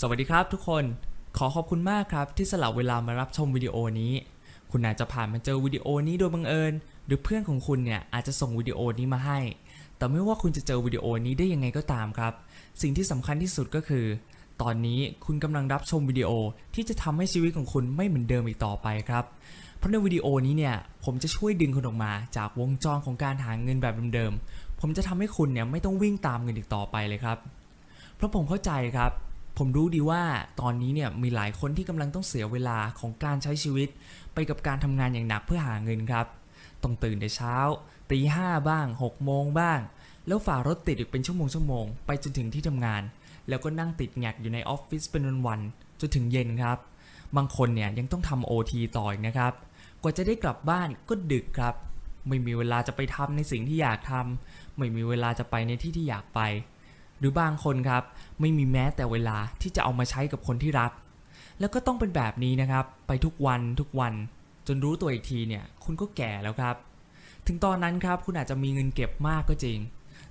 สวัสดีครับทุกคนขอขอบคุณมากครับที่สละเวลามารับชมวิดีโอนี้คุณอาจจะผ่านมาเจอวิดีโอนี้โดยบังเอิญหรือเพื่อนของคุณเนี่ยอาจจะส่งวิดีโอนี้มาให้แต่ไม่ว่าคุณจะเจอวิดีโอนี้ได้ยังไงก็ตามครับสิ่งที่สำคัญที่สุดก็คือตอนนี้คุณกำลังรับชมวิดีโอที่จะทำให้ชีวิตของคุณไม่เหมือนเดิมอีกต่อไปครับเพราะในวิดีโอนี้เนี่ยผมจะช่วยดึงคุณออกมาจากวงจรของการหาเงินแบบเดิมๆผมจะทำให้คุณเนี่ยไม่ต้องวิ่งตามเงินอีกต่อไปเลยครับเพราะผมเข้าใจครับผมรู้ดีว่าตอนนี้เนี่ยมีหลายคนที่กำลังต้องเสียเวลาของการใช้ชีวิตไปกับการทำงานอย่างหนักเพื่อหาเงินครับต้องตื่นแต่เช้าตี 5บ้าง6 โมงบ้างแล้วฝ่ารถติดอีกเป็นชั่วโมงไปจนถึงที่ทำงานแล้วก็นั่งติดแงกอยู่ในออฟฟิศเป็นวันๆจนถึงเย็นครับบางคนเนี่ยยังต้องทำ OT ต่ออีกนะครับกว่าจะได้กลับบ้านก็ดึกครับไม่มีเวลาจะไปทำในสิ่งที่อยากทำไม่มีเวลาจะไปในที่ที่อยากไปหรือบางคนครับไม่มีแม้แต่เวลาที่จะเอามาใช้กับคนที่รักแล้วก็ต้องเป็นแบบนี้นะครับไปทุกวันจนรู้ตัวอีกทีเนี่ยคุณก็แก่แล้วครับถึงตอนนั้นครับคุณอาจจะมีเงินเก็บมากก็จริง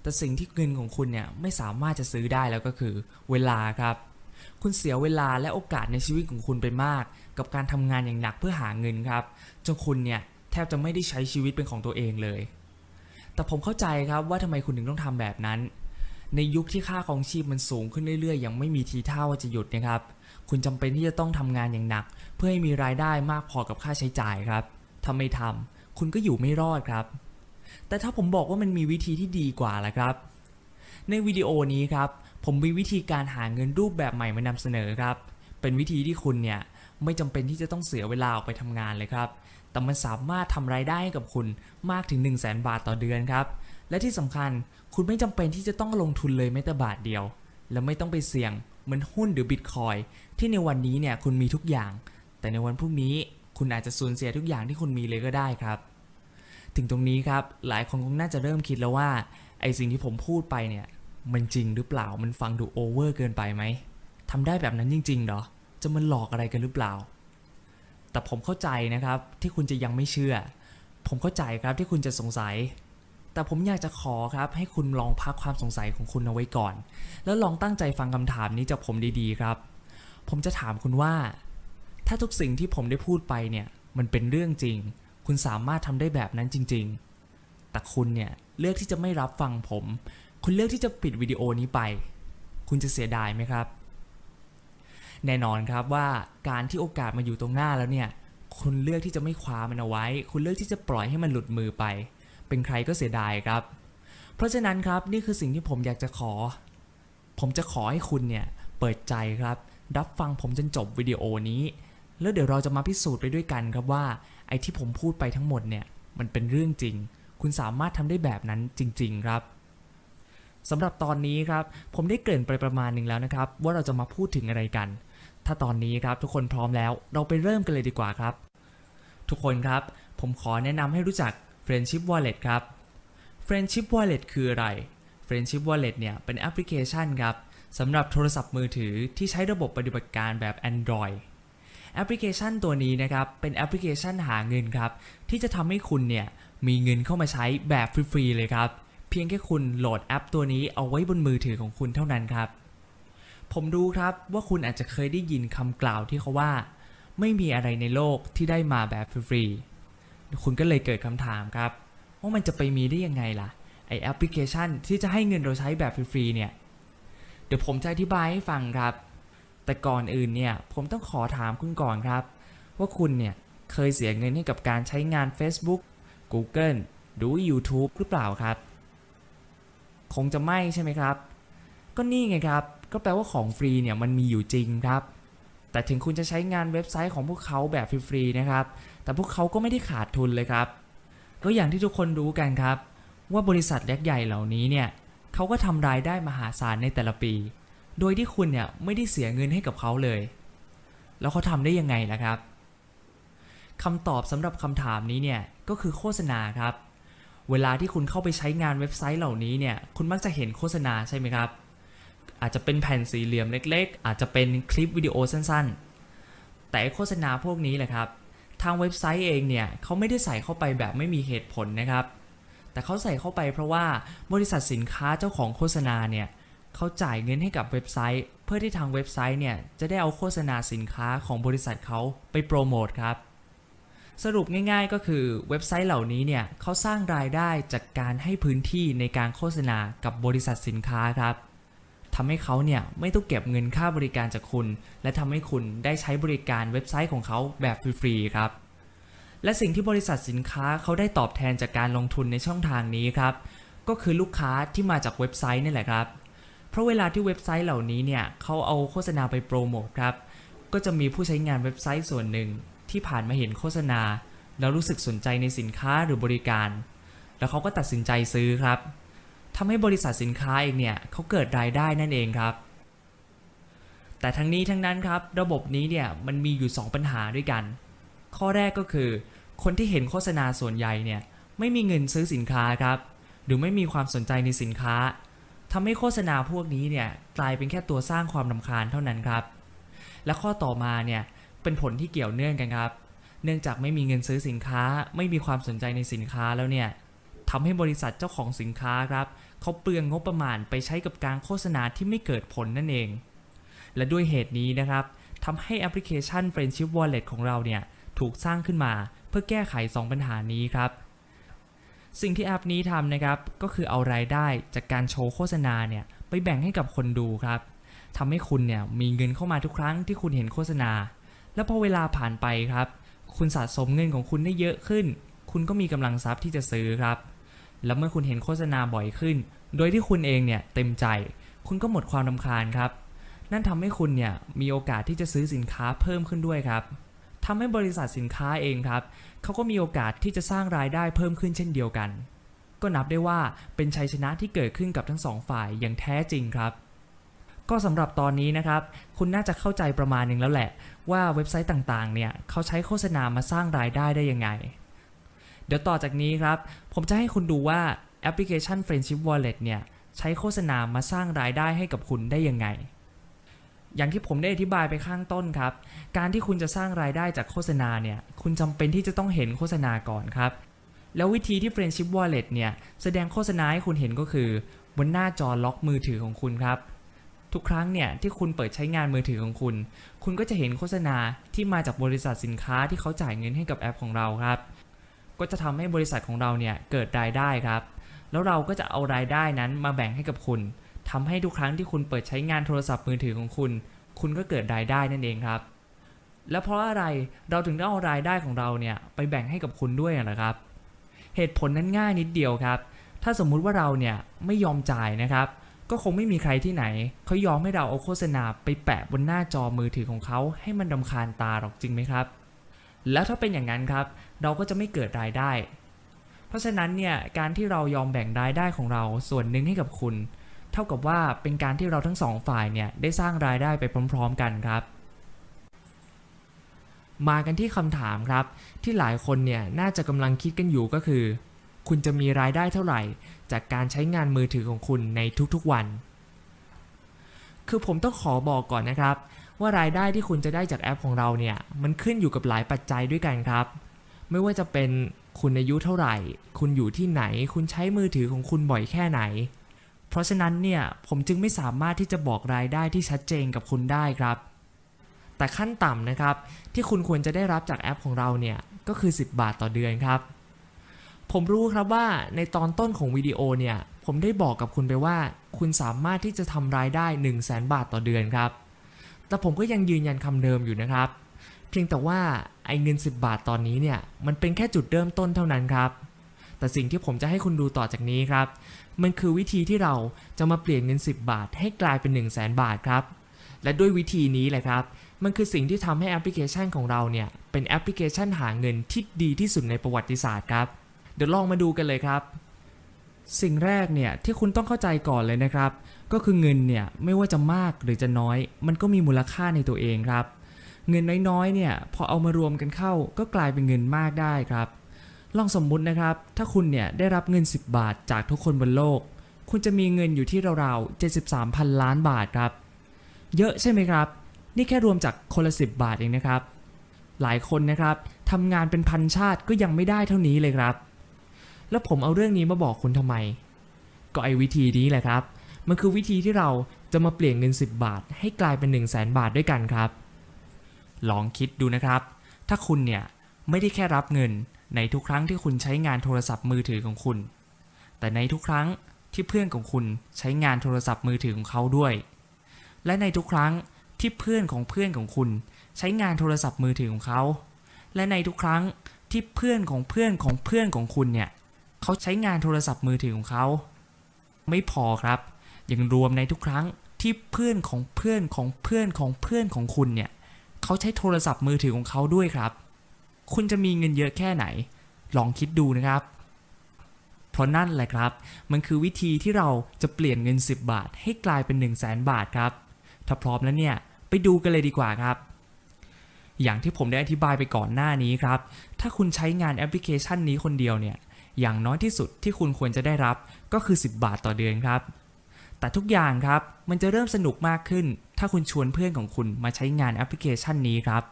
แต่สิ่งที่เงินของคุณเนี่ยไม่สามารถจะซื้อได้แล้วก็คือเวลาครับคุณเสียเวลาและโอกาสในชีวิตของคุณไปมากกับการทำงานอย่างหนักเพื่อหาเงินครับจนคุณเนี่ยแทบจะไม่ได้ใช้ชีวิตเป็นของตัวเองเลยแต่ผมเข้าใจครับว่าทำไมคุณถึงต้องทำแบบนั้นในยุคที่ค่าครองชีพมันสูงขึ้นเรื่อยๆยังไม่มีทีท่าว่าจะหยุดนะครับคุณจำเป็นที่จะต้องทำงานอย่างหนักเพื่อให้มีรายได้มากพอกับค่าใช้จ่ายครับถ้าไม่ทำคุณก็อยู่ไม่รอดครับแต่ถ้าผมบอกว่ามันมีวิธีที่ดีกว่าล่ะครับในวิดีโอนี้ครับผมมีวิธีการหาเงินรูปแบบใหม่มานำเสนอครับเป็นวิธีที่คุณเนี่ยไม่จำเป็นที่จะต้องเสียเวลาออกไปทำงานเลยครับแต่มันสามารถทำรายได้ให้กับคุณมากถึง 100,000 บาทต่อเดือนครับและที่สำคัญคุณไม่จำเป็นที่จะต้องลงทุนเลยแม้แต่บาทเดียวและไม่ต้องไปเสี่ยงเหมือนหุ้นหรือบิตคอยที่ในวันนี้เนี่ยคุณมีทุกอย่างแต่ในวันพรุ่งนี้คุณอาจจะสูญเสียทุกอย่างที่คุณมีเลยก็ได้ครับถึงตรงนี้ครับหลายคนคงน่าจะเริ่มคิดแล้วว่าไอสิ่งที่ผมพูดไปเนี่ยมันจริงหรือเปล่ามันฟังดูโอเวอร์เกินไปไหมทำได้แบบนั้นจริงๆเหรอจะมันหลอกอะไรกันหรือเปล่าแต่ผมเข้าใจนะครับที่คุณจะยังไม่เชื่อผมเข้าใจครับที่คุณจะสงสัยแต่ผมอยากจะขอครับให้คุณลองพักความสงสัยของคุณเอาไว้ก่อนแล้วลองตั้งใจฟังคำถามนี้จากผมดีๆครับผมจะถามคุณว่าถ้าทุกสิ่งที่ผมได้พูดไปเนี่ยมันเป็นเรื่องจริงคุณสามารถทำได้แบบนั้นจริงๆแต่คุณเนี่ยเลือกที่จะไม่รับฟังผมคุณเลือกที่จะปิดวิดีโอนี้ไปคุณจะเสียดายไหมครับแน่นอนครับว่าการที่โอกาสมาอยู่ตรงหน้าแล้วเนี่ยคุณเลือกที่จะไม่คว้ามันเอาไว้คุณเลือกที่จะปล่อยให้มันหลุดมือไปเป็นใครก็เสียดายครับเพราะฉะนั้นครับนี่คือสิ่งที่ผมอยากจะผมจะขอให้คุณเนี่ยเปิดใจครับรับฟังผมจนจบวิดีโอนี้แล้วเดี๋ยวเราจะมาพิสูจน์ไปด้วยกันครับว่าไอ้ที่ผมพูดไปทั้งหมดเนี่ยมันเป็นเรื่องจริงคุณสามารถทำได้แบบนั้นจริงๆครับสำหรับตอนนี้ครับผมได้เกริ่นไปประมาณหนึ่งแล้วนะครับว่าเราจะมาพูดถึงอะไรกันถ้าตอนนี้ครับทุกคนพร้อมแล้วเราไปเริ่มกันเลยดีกว่าครับทุกคนครับผมขอแนะนำให้รู้จัก Friendship Wallet ครับ Friendship Wallet คืออะไร Friendship Wallet เนี่ยเป็นแอปพลิเคชันครับสำหรับโทรศัพท์มือถือที่ใช้ระบบปฏิบัติการแบบ Android แอปพลิเคชันตัวนี้นะครับเป็นแอปพลิเคชันหาเงินครับที่จะทำให้คุณเนี่ยมีเงินเข้ามาใช้แบบฟรีๆเลยครับเพียงแค่คุณโหลดแอปตัวนี้เอาไว้บนมือถือของคุณเท่านั้นครับผมรู้ครับว่าคุณอาจจะเคยได้ยินคำกล่าวที่เขาว่าไม่มีอะไรในโลกที่ได้มาแบบฟรีๆคุณก็เลยเกิดคำถามครับว่ามันจะไปมีได้ยังไงล่ะไอแอปพลิเคชันที่จะให้เงินเราใช้แบบฟรีๆเนี่ยเดี๋ยวผมจะอธิบายให้ฟังครับแต่ก่อนอื่นเนี่ยผมต้องขอถามคุณก่อนครับว่าคุณเนี่ยเคยเสียเงินให้กับการใช้งาน Facebook Google หรือ YouTube หรือเปล่าครับคงจะไม่ใช่ไหมครับก็นี่ไงครับก็แปลว่าของฟรีเนี่ยมันมีอยู่จริงครับแต่ถึงคุณจะใช้งานเว็บไซต์ของพวกเขาแบบฟรีๆนะครับแต่พวกเขาก็ไม่ได้ขาดทุนเลยครับก็อย่างที่ทุกคนรู้กันครับว่าบริษัทยักษ์ใหญ่เหล่านี้เนี่ยเขาก็ทำรายได้มหาศาลในแต่ละปีโดยที่คุณเนี่ยไม่ได้เสียเงินให้กับเขาเลยแล้วเขาทำได้ยังไงล่ะครับคำตอบสำหรับคำถามนี้เนี่ยก็คือโฆษณาครับเวลาที่คุณเข้าไปใช้งานเว็บไซต์เหล่านี้เนี่ยคุณมักจะเห็นโฆษณาใช่ไหมครับอาจจะเป็นแผ่นสี่เหลี่ยมเล็กๆอาจจะเป็นคลิปวิดีโอสั้นๆแต่โฆษณาพวกนี้แหละครับทางเว็บไซต์เองเนี่ยเขาไม่ได้ใส่เข้าไปแบบไม่มีเหตุผลนะครับแต่เขาใส่เข้าไปเพราะว่าบริษัทสินค้าเจ้าของโฆษณาเนี่ย เขาจ่ายเงินให้กับเว็บไซต์เพื่อที่ทางเว็บไซต์เนี่ยจะได้เอาโฆษณาสินค้าของบริษัทเขาไปโปรโมทครับสรุปง่ายๆก็คือเว็บไซต์เหล่านี้เนี่ยเขาสร้างรายได้จากการให้พื้นที่ในการโฆษณากับบริษัทสินค้าครับทำให้เขาเนี่ยไม่ต้องเก็บเงินค่าบริการจากคุณและทำให้คุณได้ใช้บริการเว็บไซต์ของเขาแบบฟรีๆครับและสิ่งที่บริษัทสินค้าเขาได้ตอบแทนจากการลงทุนในช่องทางนี้ครับก็คือลูกค้าที่มาจากเว็บไซต์นี่แหละครับเพราะเวลาที่เว็บไซต์เหล่านี้เนี่ยเขาเอาโฆษณาไปโปรโมทครับก็จะมีผู้ใช้งานเว็บไซต์ส่วนหนึ่งที่ผ่านมาเห็นโฆษณาแล้วรู้สึกสนใจในสินค้าหรือบริการแล้วเขาก็ตัดสินใจซื้อครับทำให้บริษัทสินค้าเองเนี่ยเขาเกิดรายได้นั่นเองครับแต่ทั้งนี้ทั้งนั้นครับระบบนี้เนี่ยมันมีอยู่2ปัญหาด้วยกันข้อแรกก็คือคนที่เห็นโฆษณาส่วนใหญ่เนี่ยไม่มีเงินซื้อสินค้าครับหรือไม่มีความสนใจในสินค้าทำให้โฆษณาพวกนี้เนี่ยกลายเป็นแค่ตัวสร้างความรำคาญเท่านั้นครับและข้อต่อมาเนี่ยเป็นผลที่เกี่ยวเนื่องกันครับเนื่องจากไม่มีเงินซื้อสินค้าไม่มีความสนใจในสินค้าแล้วเนี่ยทำให้บริษัทเจ้าของสินค้าครับเขาเปลืองงบประมาณไปใช้กับการโฆษณาที่ไม่เกิดผลนั่นเองและด้วยเหตุนี้นะครับทำให้แอปพลิเคชัน Friendship Wallet ของเราเนี่ยถูกสร้างขึ้นมาเพื่อแก้ไข2ปัญหานี้ครับสิ่งที่แอปนี้ทำนะครับก็คือเอารายได้จากการโชว์โฆษณาเนี่ยไปแบ่งให้กับคนดูครับทำให้คุณเนี่ยมีเงินเข้ามาทุกครั้งที่คุณเห็นโฆษณาและพอเวลาผ่านไปครับคุณสะสมเงินของคุณได้เยอะขึ้นคุณก็มีกำลังทรัพย์ที่จะซื้อครับแล้วเมื่อคุณเห็นโฆษณาบ่อยขึ้นโดยที่คุณเองเนี่ยเต็มใจคุณก็หมดความรำคาญครับนั่นทำให้คุณเนี่ยมีโอกาสที่จะซื้อสินค้าเพิ่มขึ้นด้วยครับทำให้บริษัทสินค้าเองครับเขาก็มีโอกาสที่จะสร้างรายได้เพิ่มขึ้นเช่นเดียวกันก็นับได้ว่าเป็นชัยชนะที่เกิดขึ้นกับทั้งสองฝ่ายอย่างแท้จริงครับก็สำหรับตอนนี้นะครับคุณน่าจะเข้าใจประมาณนึงแล้วแหละว่าเว็บไซต์ต่างๆเนี่ยเขาใช้โฆษณามาสร้างรายได้ได้ยังไงเดี๋ยวต่อจากนี้ครับผมจะให้คุณดูว่าแอปพลิเคชัน Friendship Wallet เนี่ยใช้โฆษณามาสร้างรายได้ให้กับคุณได้ยังไงอย่างที่ผมได้อธิบายไปข้างต้นครับการที่คุณจะสร้างรายได้จากโฆษณาเนี่ยคุณจำเป็นที่จะต้องเห็นโฆษณาก่อนครับแล้ววิธีที่ Friendship Wallet เนี่ยแสดงโฆษณาให้คุณเห็นก็คือบนหน้าจอล็อกมือถือของคุณครับทุกครั้งเนี่ยที่คุณเปิดใช้งานมือถือของคุณคุณก็จะเห็นโฆษณาที่มาจากบริษัทสินค้าที่เขาจ่ายเงินให้กับแอปของเราครับก็จะทำให้บริษัทของเราเนี่ยเกิดรายได้ครับแล้วเราก็จะเอารายได้นั้นมาแบ่งให้กับคุณทำให้ทุกครั้งที่คุณเปิดใช้งานโทรศัพท์มือถือของคุณก็เกิดรายได้นั่นเองครับแล้วเพราะอะไรเราถึงต้องเอารายได้ของเราเนี่ยไปแบ่งให้กับคุณด้วยนะครับเหตุผลนั้นง่ายนิดเดียวครับถ้าสมมุติว่าเราเนี่ยไม่ยอมจ่ายนะครับก็คงไม่มีใครที่ไหนเขายอมให้เราเอาโฆษณาไปแปะบนหน้าจอมือถือของเขาให้มันรำคาญตาหรอกจริงไหมครับแล้วถ้าเป็นอย่างนั้นครับเราก็จะไม่เกิดรายได้เพราะฉะนั้นเนี่ยการที่เรายอมแบ่งรายได้ของเราส่วนหนึ่งให้กับคุณเท่ากับว่าเป็นการที่เราทั้งสองฝ่ายเนี่ยได้สร้างรายได้ไปพร้อมๆกันครับมากันที่คำถามครับที่หลายคนเนี่ยน่าจะกำลังคิดกันอยู่ก็คือคุณจะมีรายได้เท่าไหร่จากการใช้งานมือถือของคุณในทุกๆวันคือผมต้องขอบอกก่อนนะครับว่ารายได้ที่คุณจะได้จากแอปของเราเนี่ยมันขึ้นอยู่กับหลายปัจจัยด้วยกันครับไม่ว่าจะเป็นคุณอายุเท่าไหร่คุณอยู่ที่ไหนคุณใช้มือถือของคุณบ่อยแค่ไหนเพราะฉะนั้นเนี่ยผมจึงไม่สามารถที่จะบอกรายได้ที่ชัดเจนกับคุณได้ครับแต่ขั้นต่ำนะครับที่คุณควรจะได้รับจากแอปของเราเนี่ยก็คือ10 บาทต่อเดือนครับผมรู้ครับว่าในตอนต้นของวิดีโอเนี่ยผมได้บอกกับคุณไปว่าคุณสามารถที่จะทำรายได้ 100,000 บาทต่อเดือนครับแต่ผมก็ยังยืนยันคำเดิมอยู่นะครับเพียงแต่ว่าไอ้เงิน10 บาทตอนนี้เนี่ยมันเป็นแค่จุดเริ่มต้นเท่านั้นครับแต่สิ่งที่ผมจะให้คุณดูต่อจากนี้ครับมันคือวิธีที่เราจะมาเปลี่ยนเงิน10 บาทให้กลายเป็น 100,000 บาทครับและด้วยวิธีนี้แหละครับมันคือสิ่งที่ทำให้แอปพลิเคชันของเราเนี่ยเป็นแอปพลิเคชันหาเงินที่ดีที่สุดในประวัติศาสตร์ครับเดี๋ยวลองมาดูกันเลยครับสิ่งแรกเนี่ยที่คุณต้องเข้าใจก่อนเลยนะครับก็คือเงินเนี่ยไม่ว่าจะมากหรือจะน้อยมันก็มีมูลค่าในตัวเองครับเงินน้อยๆเนี่ยพอเอามารวมกันเข้าก็กลายเป็นเงินมากได้ครับลองสมมุตินะครับถ้าคุณเนี่ยได้รับเงิน10 บาทจากทุกคนบนโลกคุณจะมีเงินอยู่ที่ราวๆ 73,000 ล้านบาทครับเยอะใช่ไหมครับนี่แค่รวมจากคนละ10 บาทเองนะครับหลายคนนะครับทำงานเป็นพันชาติก็ยังไม่ได้เท่านี้เลยครับแล้วผมเอาเรื่องนี้มาบอกคุณทำไมก็ไอ้วิธีนี้แหละครับ มันคือวิธีที่เราจะมาเปลี่ยนเงิน10 บาทให้กลายเป็น100,000 บาทด้วยกันครับลองคิดดูนะครับถ้าคุณเนี่ยไม่ได้แค่รับเงินในทุกครั้งที่คุณใช้งานโทรศัพท์มือถือของคุณแต่ในทุกครั้งที่เพื่อนของคุณใช้งานโทรศัพท์มือถือของเขาด้วยและในทุกครั้งที่เพื่อนของคุณใช้งานโทรศัพท์มือถือของเขาและในทุกครั้งที่เพื่อนของคุณเนี่ยเขาใช้งานโทรศัพท์มือถือของเขาไม่พอครับยังรวมในทุกครั้งที่เพื่อนของคุณเนี่ยเขาใช้โทรศัพท์มือถือของเขาด้วยครับคุณจะมีเงินเยอะแค่ไหนลองคิดดูนะครับเพราะนั่นแหละครับมันคือวิธีที่เราจะเปลี่ยนเงิน10 บาทให้กลายเป็น100,000 บาทครับถ้าพร้อมแล้วเนี่ยไปดูกันเลยดีกว่าครับอย่างที่ผมได้อธิบายไปก่อนหน้านี้ครับถ้าคุณใช้งานแอปพลิเคชันนี้คนเดียวเนี่ยอย่างน้อยที่สุดที่คุณควรจะได้รับก็คือ10 บาทต่อเดือนครับแต่ทุกอย่างครับมันจะเริ่มสนุกมากขึ้นถ้าคุณชวนเพื่อนของคุณมาใช้งานแอปพลิเคชันนี้ครับ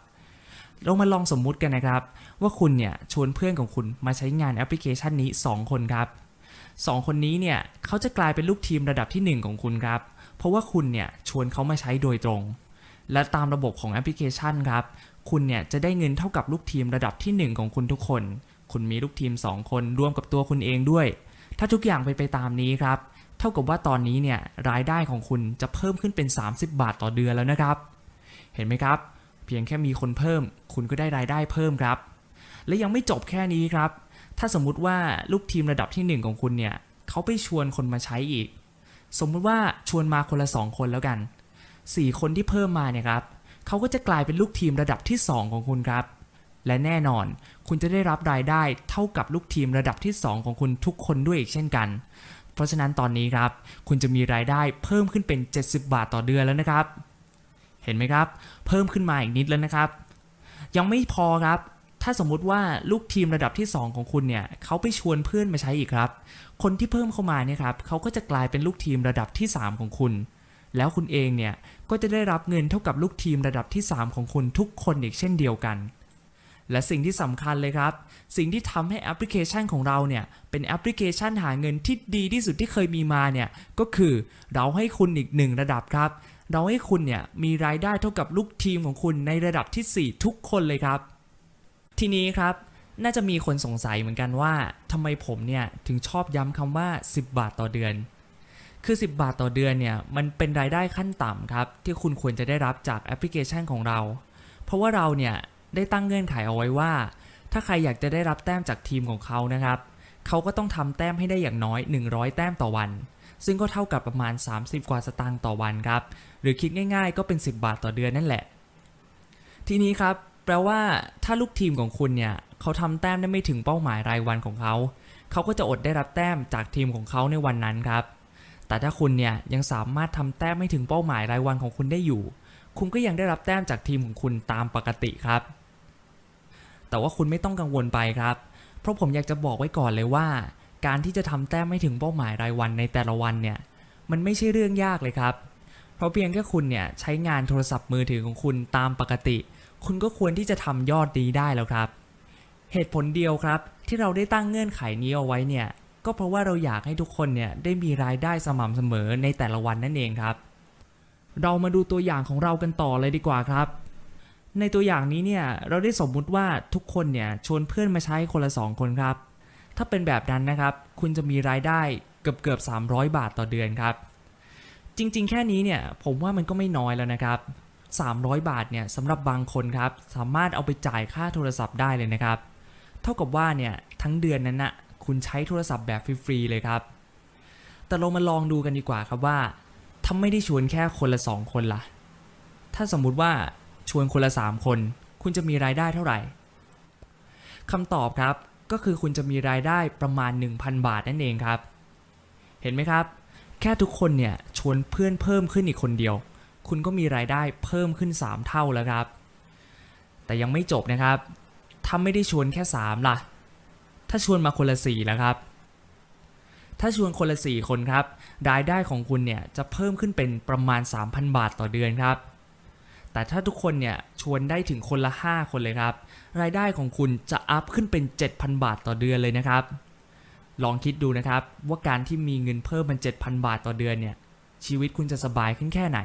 เรามาลองสมมุติกันนะครับว่าคุณเนี่ยชวนเพื่อนของคุณมาใช้งานแอปพลิเคชันนี้2 คนครับ2 คนนี้เนี่ยเขาจะกลายเป็นลูกทีมระดับที่1ของคุณครับเพราะว่าคุณเนี่ยชวนเขามาใช้โดยตรงและตามระบบของแอปพลิเคชันครับคุณเนี่ยจะได้เงินเท่ากับลูกทีมระดับที่1ของคุณทุกคนคุณมีลูกทีม2 คนรวมกับตัวคุณเองด้วยถ้าทุกอย่างไปตามนี้ครับเท่ากับว่าตอนนี้เนี่ยรายได้ของคุณจะเพิ่มขึ้นเป็น30 บาทต่อเดือนแล้วนะครับเห็นไหมครับเพียงแค่มีคนเพิ่มคุณก็ได้รายได้เพิ่มครับและยังไม่จบแค่นี้ครับถ้าสมมุติว่าลูกทีมระดับที่1ของคุณเนี่ยเขาไปชวนคนมาใช้อีกสมมุติว่าชวนมาคนละ2 คนแล้วกัน4 คนที่เพิ่มมาเนี่ยครับเขาก็จะกลายเป็นลูกทีมระดับที่2ของคุณครับและแน่นอนคุณจะได้รับรายได้เท่ากับลูกทีมระดับที่2ของคุณทุกคนด้วยอีกเช่นกันเพราะฉะนั้นตอนนี้ครับคุณจะมีรายได้เพิ่มขึ้นเป็น70 บาทต่อเดือนแล้วนะครับเห็นไหมครับเพิ่มขึ้นมาอีกนิดแล้วนะครับยังไม่พอครับถ้าสมมุติว่าลูกทีมระดับที่2ของคุณเนี่ยเขาไปชวนเพื่อนมาใช้อีกครับคนที่เพิ่มเข้ามาเนี่ยครับเขาก็จะกลายเป็นลูกทีมระดับที่3ของคุณแล้วคุณเองเนี่ยก็จะได้รับเงินเท่ากับลูกทีมระดับที่3ของคุณทุกคนอีกเช่นเดียวกันและสิ่งที่สำคัญเลยครับสิ่งที่ทำให้แอปพลิเคชันของเราเนี่ยเป็นแอปพลิเคชันหาเงินที่ดีที่สุดที่เคยมีมาเนี่ยก็คือเราให้คุณอีก1ระดับครับเราให้คุณเนี่ยมีรายได้เท่ากับลูกทีมของคุณในระดับที่4ทุกคนเลยครับทีนี้ครับน่าจะมีคนสงสัยเหมือนกันว่าทำไมผมเนี่ยถึงชอบย้ำคำว่า10 บาทต่อเดือนคือ10 บาทต่อเดือนเนี่ยมันเป็นรายได้ขั้นต่ำครับที่คุณควรจะได้รับจากแอปพลิเคชันของเราเพราะว่าเราเนี่ยได้ตั้งเงื่อนไขเอาไว้ว่าถ้าใครอยากจะได้รับแต้มจากทีมของเขานะครับเขาก็ต้องทำแต้มให้ได้อย่างน้อย100 แต้มต่อวันซึ่งก็เท่ากับประมาณ30 กว่าสตางค์ต่อวันครับหรือคิดง่ายๆก็เป็น10 บาทต่อเดือนนั่นแหละทีนี้ครับแปลว่าถ้าลูกทีมของคุณเนี่ยเขาทำแต้มได้ไม่ถึงเป้าหมายรายวันของเขาก็จะอดได้รับแต้มจากทีมของเขาในวันนั้นครับแต่ถ้าคุณเนี่ยยังสามารถทำแต้มไม่ถึงเป้าหมายรายวันของคุณได้อยู่คุณก็ยังได้รับแต้มจากทีมของคุณตามปกติครับแต่ว่าคุณไม่ต้องกังวลไปครับเพราะผมอยากจะบอกไว้ก่อนเลยว่าการที่จะทำแต้มไม่ถึงเป้าหมายรายวันในแต่ละวันเนี่ยมันไม่ใช่เรื่องยากเลยครับเพราะเพียงแค่คุณเนี่ยใช้งานโทรศัพท์มือถือของคุณตามปกติคุณก็ควรที่จะทำยอดดีได้แล้วครับเหตุผลเดียวครับที่เราได้ตั้งเงื่อนไขนี้เอาไว้เนี่ยก็เพราะว่าเราอยากให้ทุกคนเนี่ยได้มีรายได้สม่ำเสมอในแต่ละวันนั่นเองครับเรามาดูตัวอย่างของเรากันต่อเลยดีกว่าครับในตัวอย่างนี้เนี่ยเราได้สมมุติว่าทุกคนเนี่ยชวนเพื่อนมาใช้คนละ2 คนครับถ้าเป็นแบบนั้นนะครับคุณจะมีรายได้เกือบ300 บาทต่อเดือนครับจริงๆแค่นี้เนี่ยผมว่ามันก็ไม่น้อยแล้วนะครับ300 บาทเนี่ยสำหรับบางคนครับสามารถเอาไปจ่ายค่าโทรศัพท์ได้เลยนะครับเท่ากับว่าเนี่ยทั้งเดือนนั้นนะคุณใช้โทรศัพท์แบบฟรีๆเลยครับแต่เรามาลองดูกันดีกว่าครับว่าถ้าไม่ได้ชวนแค่คนละ2 คนล่ะถ้าสมมุติว่าชวนคนละ3 คนคุณจะมีรายได้เท่าไหร่คำตอบครับก็คือคุณจะมีรายได้ประมาณ 1,000 บาทนั่นเองครับเห็นไหมครับแค่ทุกคนเนี่ยชวนเพื่อนเพิ่มขึ้นอีกคนเดียวคุณก็มีรายได้เพิ่มขึ้น3 เท่าแล้วครับแต่ยังไม่จบนะครับถ้าไม่ได้ชวนแค่3ล่ะถ้าชวนมาคนละ4แล้วครับถ้าชวนคนละ4 คนครับรายได้ของคุณเนี่ยจะเพิ่มขึ้นเป็นประมาณ 3,000 บาทต่อเดือนครับแต่ถ้าทุกคนเนี่ยชวนได้ถึงคนละ5 คนเลยครับรายได้ของคุณจะอัพขึ้นเป็น 7,000 บาทต่อเดือนเลยนะครับลองคิดดูนะครับว่าการที่มีเงินเพิ่มมัน 7,000 บาทต่อเดือนเนี่ย ชีวิตคุณจะสบายขึ้นแค่ไหน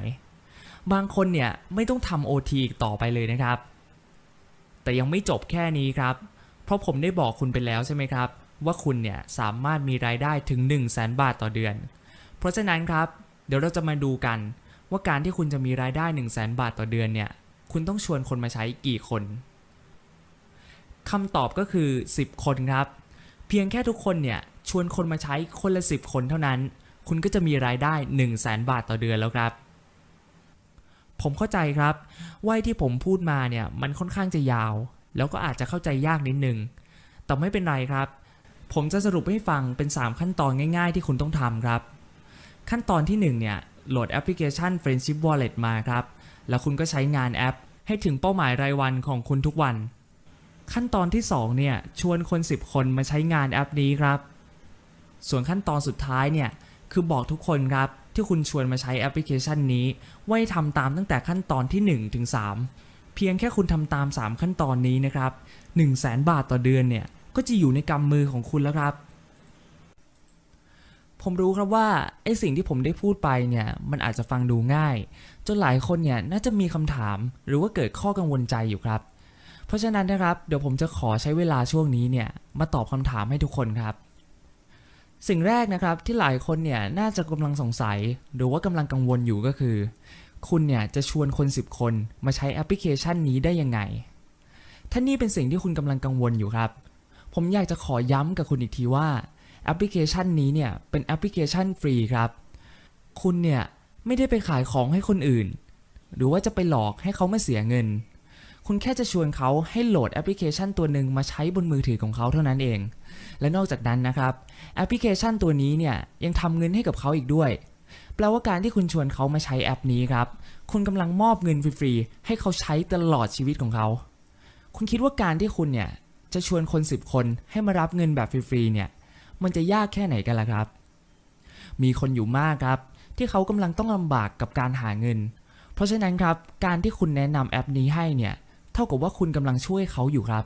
บางคนเนี่ยไม่ต้องทำ OT อีกต่อไปเลยนะครับแต่ยังไม่จบแค่นี้ครับเพราะผมได้บอกคุณไปแล้วใช่ไหมครับว่าคุณเนี่ยสามารถมีรายได้ถึง 100,000 บาทต่อเดือนเพราะฉะนั้นครับเดี๋ยวเราจะมาดูกันว่าการที่คุณจะมีรายได้ 100,000 บาทต่อเดือนเนี่ยคุณต้องชวนคนมาใช้กี่คนคำตอบก็คือ10คนครับเพียงแค่ทุกคนเนี่ยชวนคนมาใช้คนละ10คนเท่านั้นคุณก็จะมีรายได้ 100,000 บาทต่อเดือนแล้วครับผมเข้าใจครับว่าที่ผมพูดมาเนี่ยมันค่อนข้างจะยาวแล้วก็อาจจะเข้าใจยากนิดนึงแต่ไม่เป็นไรครับผมจะสรุปให้ฟังเป็น3ขั้นตอนง่ายๆที่คุณต้องทำครับขั้นตอนที่1เนี่ยโหลดแอปพลิเคชัน Friendship Wallet มาครับแล้วคุณก็ใช้งานแอปให้ถึงเป้าหมายรายวันของคุณทุกวันขั้นตอนที่2เนี่ยชวนคน10คนมาใช้งานแอปนี้ครับส่วนขั้นตอนสุดท้ายเนี่ยคือบอกทุกคนครับที่คุณชวนมาใช้แอปพลิเคชันนี้ว่าให้ทำตามตั้งแต่ขั้นตอนที่1ถึง3เพียงแค่คุณทำตาม3ขั้นตอนนี้นะครับ 100,000 บาทต่อเดือนเนี่ยก็จะอยู่ในกำมือของคุณแล้วครับผมรู้ครับว่าไอ้สิ่งที่ผมได้พูดไปเนี่ยมันอาจจะฟังดูง่ายจนหลายคนเนี่ยน่าจะมีคำถามหรือว่าเกิดข้อกังวลใจอยู่ครับเพราะฉะนั้นนะครับเดี๋ยวผมจะขอใช้เวลาช่วงนี้เนี่ยมาตอบคำถามให้ทุกคนครับสิ่งแรกนะครับที่หลายคนเนี่ยน่าจะกำลังสงสัยหรือว่ากำลังกังวลอยู่ก็คือคุณเนี่ยจะชวนคน10คนมาใช้แอปพลิเคชันนี้ได้ยังไงถ้านี่เป็นสิ่งที่คุณกำลังกังวลอยู่ครับผมอยากจะขอย้ำกับคุณอีกทีว่าแอปพลิเคชันนี้เนี่ยเป็นแอปพลิเคชันฟรีครับคุณเนี่ยไม่ได้ไปขายของให้คนอื่นหรือว่าจะไปหลอกให้เขามาเสียเงินคุณแค่จะชวนเขาให้โหลดแอปพลิเคชันตัวหนึ่งมาใช้บนมือถือของเขาเท่านั้นเองและนอกจากนั้นนะครับแอปพลิเคชันตัวนี้เนี่ยยังทำเงินให้กับเขาอีกด้วยแปลว่าการที่คุณชวนเขามาใช้แอปนี้ครับคุณกำลังมอบเงินฟรีๆให้เขาใช้ตลอดชีวิตของเขาคุณคิดว่าการที่คุณเนี่ยจะชวนคน10คนให้มารับเงินแบบฟรีๆเนี่ยมันจะยากแค่ไหนกันล่ะครับมีคนอยู่มากครับที่เขากำลังต้องลำบากกับการหาเงินเพราะฉะนั้นครับการที่คุณแนะนำแอปนี้ให้เนี่ยเท่ากับว่าคุณกำลังช่วยเขาอยู่ครับ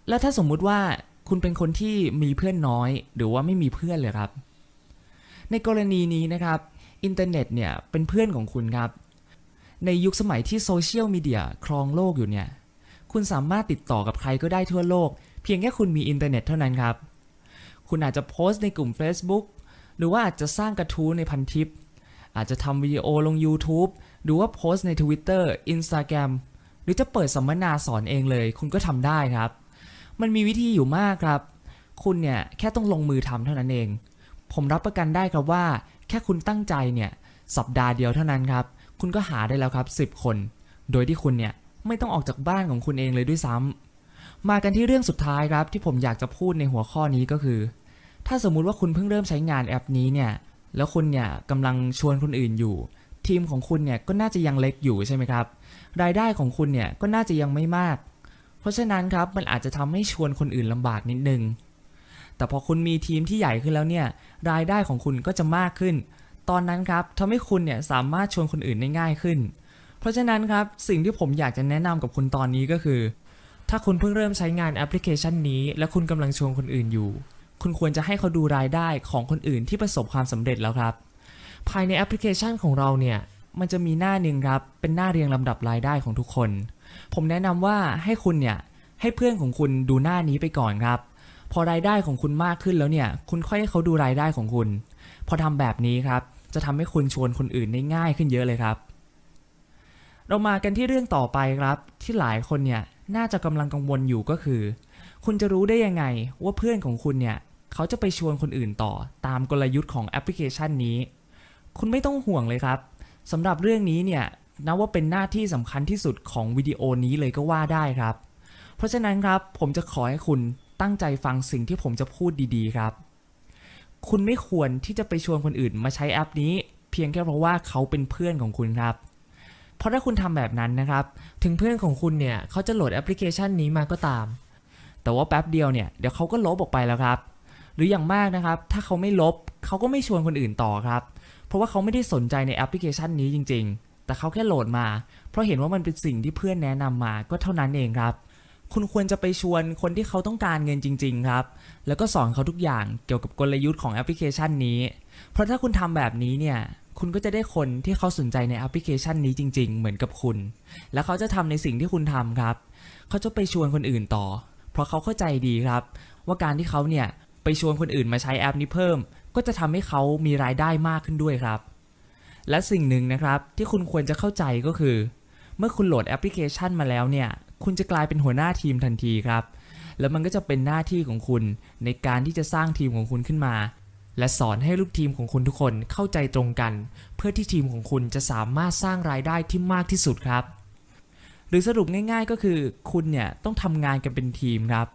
และถ้าสมมุติว่าคุณเป็นคนที่มีเพื่อนน้อยหรือว่าไม่มีเพื่อนเลยครับในกรณีนี้นะครับอินเทอร์เน็ตเนี่ยเป็นเพื่อนของคุณครับในยุคสมัยที่โซเชียลมีเดียครองโลกอยู่เนี่ยคุณสามารถติดต่อกับใครก็ได้ทั่วโลกเพียงแค่คุณมีอินเทอร์เน็ตเท่านั้นครับคุณอาจจะโพสต์ในกลุ่ม Facebook หรือว่าอาจจะสร้างกระทู้ในพันทิปอาจจะทำวิดีโอลง YouTube หรือว่าโพสต์ใน Twitter Instagram หรือจะเปิดสัมมนาสอนเองเลยคุณก็ทำได้ครับมันมีวิธีอยู่มากครับคุณเนี่ยแค่ต้องลงมือทำเท่านั้นเองผมรับประกันได้ครับว่าแค่คุณตั้งใจเนี่ยสัปดาห์เดียวเท่านั้นครับคุณก็หาได้แล้วครับ10คนโดยที่คุณเนี่ยไม่ต้องออกจากบ้านของคุณเองเลยด้วยซ้ำมากันที่เรื่องสุดท้ายครับที่ผมอยากจะพูดในหัวข้อนี้ก็คือถ้าสมมุติว่าคุณเพิ่งเริ่มใช้งานแอปนี้เนี่ยแล้วคุณเนี่ยกำลังชวนคนอื่นอยู่ทีมของคุณเนี่ยก็น่าจะยังเล็กอยู่ใช่ไหมครับรายได้ของคุณเนี่ยก็น่าจะยังไม่มากเพราะฉะนั้นครับมันอาจจะทำให้ชวนคนอื่นลำบากนิดนึงแต่พอคุณมีทีมที่ใหญ่ขึ้นแล้วเนี่ยรายได้ของคุณก็จะมากขึ้นตอนนั้นครับทำให้คุณเนี่ยสามารถชวนคนอื่นได้ง่ายขึ้นเพราะฉะนั้นครับสิ่งที่ผมอยากจะแนะนำกับคุณตอนนี้ก็คือถ้าคุณเพิ่งเริ่มใช้งานแอปพลิเคชันนี้และคุณกำลังชวนคนอื่นอยู่คุณควรจะให้เขาดูรายได้ของคนอื่นที่ประสบความสำเร็จแล้วครับภายในแอปพลิเคชันของเราเนี่ยมันจะมีหน้าหนึ่งครับเป็นหน้าเรียงลำดับรายได้ของทุกคนผมแนะนำว่าให้คุณเนี่ยให้เพื่อนของคุณดูหน้านี้ไปก่อนครับพอรายได้ของคุณมากขึ้นแล้วเนี่ยคุณค่อยให้เขาดูรายได้ของคุณพอทำแบบนี้ครับจะทำให้คุณชวนคนอื่นได้ง่ายขึ้นเยอะเลยครับเรามากันที่เรื่องต่อไปครับที่หลายคนเนี่ยน่าจะกำลังกังวลอยู่ก็คือคุณจะรู้ได้ยังไงว่าเพื่อนของคุณเนี่ยเขาจะไปชวนคนอื่นต่อตามกลยุทธ์ของแอปพลิเคชันนี้คุณไม่ต้องห่วงเลยครับสำหรับเรื่องนี้เนี่ยนับว่าเป็นหน้าที่สำคัญที่สุดของวิดีโอนี้เลยก็ว่าได้ครับเพราะฉะนั้นครับผมจะขอให้คุณตั้งใจฟังสิ่งที่ผมจะพูดดีๆครับคุณไม่ควรที่จะไปชวนคนอื่นมาใช้แอปนี้เพียงแค่เพราะว่าเขาเป็นเพื่อนของคุณครับเพราะถ้าคุณทำแบบนั้นนะครับถึงเพื่อนของคุณเนี่ยเขาจะโหลดแอปพลิเคชันนี้มาก็ตามแต่ว่าแป๊บเดียวเนี่ยเดี๋ยวเขาก็ลบออกไปแล้วครับหรืออย่างมากนะครับถ้าเขาไม่ลบเขาก็ไม่ชวนคนอื่นต่อครับเพราะว่าเขาไม่ได้สนใจในแอปพลิเคชันนี้จริงๆแต่เขาแค่โหลดมาเพราะเห็นว่ามันเป็นสิ่งที่เพื่อนแนะนำมาก็เท่านั้นเองครับคุณควรจะไปชวนคนที่เขาต้องการเงินจริงๆครับแล้วก็สอนเขาทุกอย่างเกี่ยวกับกลยุทธ์ของแอปพลิเคชันนี้ เพราะถ้าคุณทำแบบนี้เนี่ยคุณก็จะได้คนที่เขาสนใจในแอปพลิเคชันนี้จริงๆเหมือนกับคุณและเขาจะทำในสิ่งที่คุณทำครับเขาจะไปชวนคนอื่นต่อเพราะเขาเข้าใจดีครับว่าการที่เขาเนี่ยไปชวนคนอื่นมาใช้แอปนี้เพิ่มก็จะทำให้เขามีรายได้มากขึ้นด้วยครับและสิ่งหนึ่งนะครับที่คุณควรจะเข้าใจก็คือเมื่อคุณโหลดแอปพลิเคชันมาแล้วเนี่ยคุณจะกลายเป็นหัวหน้าทีมทันทีครับแล้วมันก็จะเป็นหน้าที่ของคุณในการที่จะสร้างทีมของคุณขึ้นมาและสอนให้ลูกทีมของคุณทุกคนเข้าใจตรงกันเพื่อที่ทีมของคุณจะสามารถสร้างรายได้ที่มากที่สุดครับหรือสรุปง่ายๆก็คือคุณเนี่ยต้องทำงานกันเป็นทีมครับ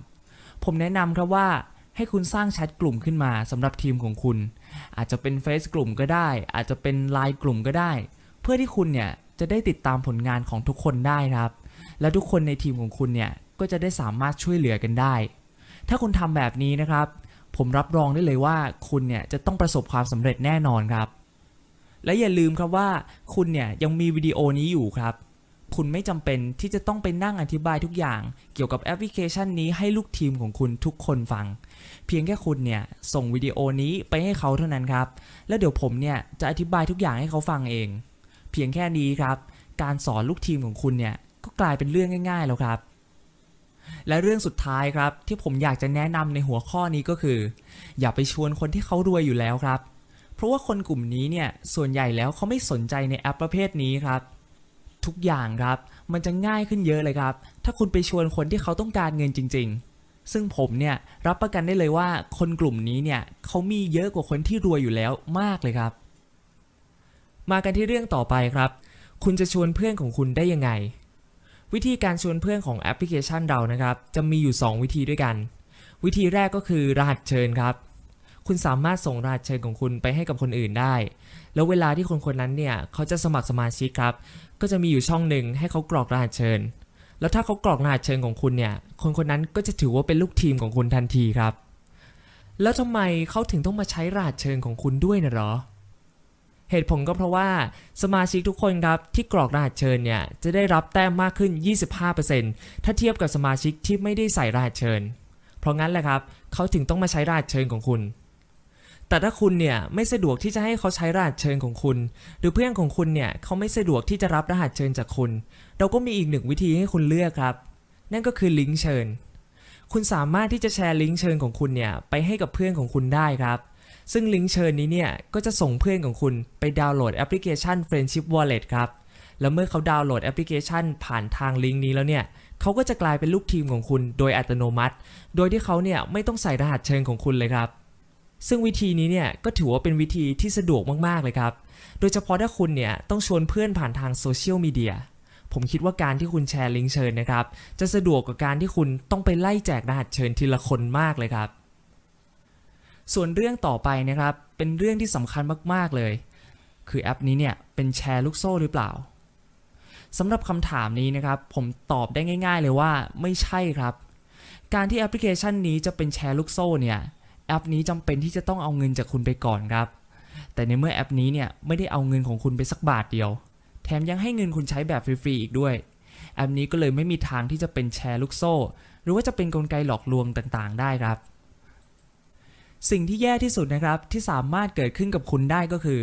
ผมแนะนำครับว่าให้คุณสร้างแชทกลุ่มขึ้นมาสำหรับทีมของคุณอาจจะเป็นเฟซกลุ่มก็ได้อาจจะเป็นไลน์กลุ่มก็ได้เพื่อที่คุณเนี่ยจะได้ติดตามผลงานของทุกคนได้ครับและทุกคนในทีมของคุณเนี่ยก็จะได้สามารถช่วยเหลือกันได้ถ้าคุณทำแบบนี้นะครับผมรับรองได้เลยว่าคุณเนี่ยจะต้องประสบความสำเร็จแน่นอนครับและอย่าลืมครับว่าคุณเนี่ยยังมีวิดีโอนี้อยู่ครับคุณไม่จำเป็นที่จะต้องไปนั่งอธิบายทุกอย่างเกี่ยวกับแอปพลิเคชันนี้ให้ลูกทีมของคุณทุกคนฟังเพียงแค่คุณเนี่ยส่งวิดีโอนี้ไปให้เขาเท่านั้นครับแล้วเดี๋ยวผมเนี่ยจะอธิบายทุกอย่างให้เขาฟังเองเพียงแค่นี้ครับการสอนลูกทีมของคุณเนี่ยก็กลายเป็นเรื่องง่ายๆแล้วครับและเรื่องสุดท้ายครับที่ผมอยากจะแนะนำในหัวข้อนี้ก็คืออย่าไปชวนคนที่เขารวยอยู่แล้วครับเพราะว่าคนกลุ่มนี้เนี่ยส่วนใหญ่แล้วเขาไม่สนใจในแอปประเภทนี้ครับทุกอย่างครับมันจะง่ายขึ้นเยอะเลยครับถ้าคุณไปชวนคนที่เขาต้องการเงินจริงๆซึ่งผมเนี่ยรับประกันได้เลยว่าคนกลุ่มนี้เนี่ยเขามีเยอะกว่าคนที่รวยอยู่แล้วมากเลยครับมากันที่เรื่องต่อไปครับคุณจะชวนเพื่อนของคุณได้ยังไงวิธีการชวนเพื่อนของแอปพลิเคชันเรานะครับจะมีอยู่2วิธีด้วยกันวิธีแรกก็คือรหัสเชิญครับคุณสามารถส่งรหัสเชิญของคุณไปให้กับคนอื่นได้แล้วเวลาที่คนนั้นเนี่ยเขาจะสมัครสมาชิกครับก็จะมีอยู่ช่องหนึ่งให้เขากรอกรหัสเชิญแล้วถ้าเขากรอกรหัสเชิญของคุณเนี่ยคนนั้นก็จะถือว่าเป็นลูกทีมของคุณทันทีครับแล้วทำไมเขาถึงต้องมาใช้รหัสเชิญของคุณด้วยนะหรอเหตุผลก็เพราะว่าสมาชิกทุกคนครับที่กรอกรหัสเชิญเนี่ยจะได้รับแต้มมากขึ้น 25% ถ้าเทียบกับสมาชิกที่ไม่ได้ใส่รหัสเชิญเพราะงั้นแหละครับเขาถึงต้องมาใช้รหัสเชิญของคุณแต่ถ้าคุณเนี่ยไม่สะดวกที่จะให้เขาใช้รหัสเชิญของคุณหรือเพื่อนของคุณเนี่ยเขาไม่สะดวกที่จะรับรหัสเชิญจากคุณเราก็มีอีกหนึ่งวิธีให้คุณเลือกครับนั่นก็คือลิงก์เชิญคุณสามารถที่จะแชร์ลิงก์เชิญของคุณเนี่ยไปให้กับเพื่อนของคุณได้ครับซึ่งลิงก์เชิญนี้เนี่ยก็จะส่งเพื่อนของคุณไปดาวน์โหลดแอปพลิเคชัน Friendship Wallet ครับแล้วเมื่อเขาดาวน์โหลดแอปพลิเคชันผ่านทางลิงก์นี้แล้วเนี่ยเขาก็จะกลายเป็นลูกทีมของคุณโดยอัตโนมัติโดยที่เขาเนี่ยไม่ต้องใส่รหัสเชิญของคุณเลยครับซึ่งวิธีนี้เนี่ยก็ถือว่าเป็นวิธีที่สะดวกมากๆเลยครับโดยเฉพาะถ้าคุณเนี่ยต้องชวนเพื่อนผ่านทางโซเชียลมีเดียผมคิดว่าการที่คุณแชร์ลิงก์เชิญนะครับจะสะดวกกว่าการที่คุณต้องไปไล่แจกรหัสเชิญทีละคนมากเลยครับส่วนเรื่องต่อไปนะครับเป็นเรื่องที่สำคัญมากๆเลยคือแอปนี้เนี่ยเป็นแชร์ลูกโซ่หรือเปล่าสำหรับคำถามนี้นะครับผมตอบได้ง่ายๆเลยว่าไม่ใช่ครับการที่แอปพลิเคชันนี้จะเป็นแชร์ลูกโซ่เนี่ยแอปนี้จำเป็นที่จะต้องเอาเงินจากคุณไปก่อนครับแต่ในเมื่อแอปนี้เนี่ยไม่ได้เอาเงินของคุณไปสักบาทเดียวแถมยังให้เงินคุณใช้แบบฟรีๆอีกด้วยแอปนี้ก็เลยไม่มีทางที่จะเป็นแชร์ลูกโซ่หรือว่าจะเป็นกลไกหลอกลวงต่างๆได้ครับสิ่งที่แย่ที่สุดนะครับที่สามารถเกิดขึ้นกับคุณได้ก็คือ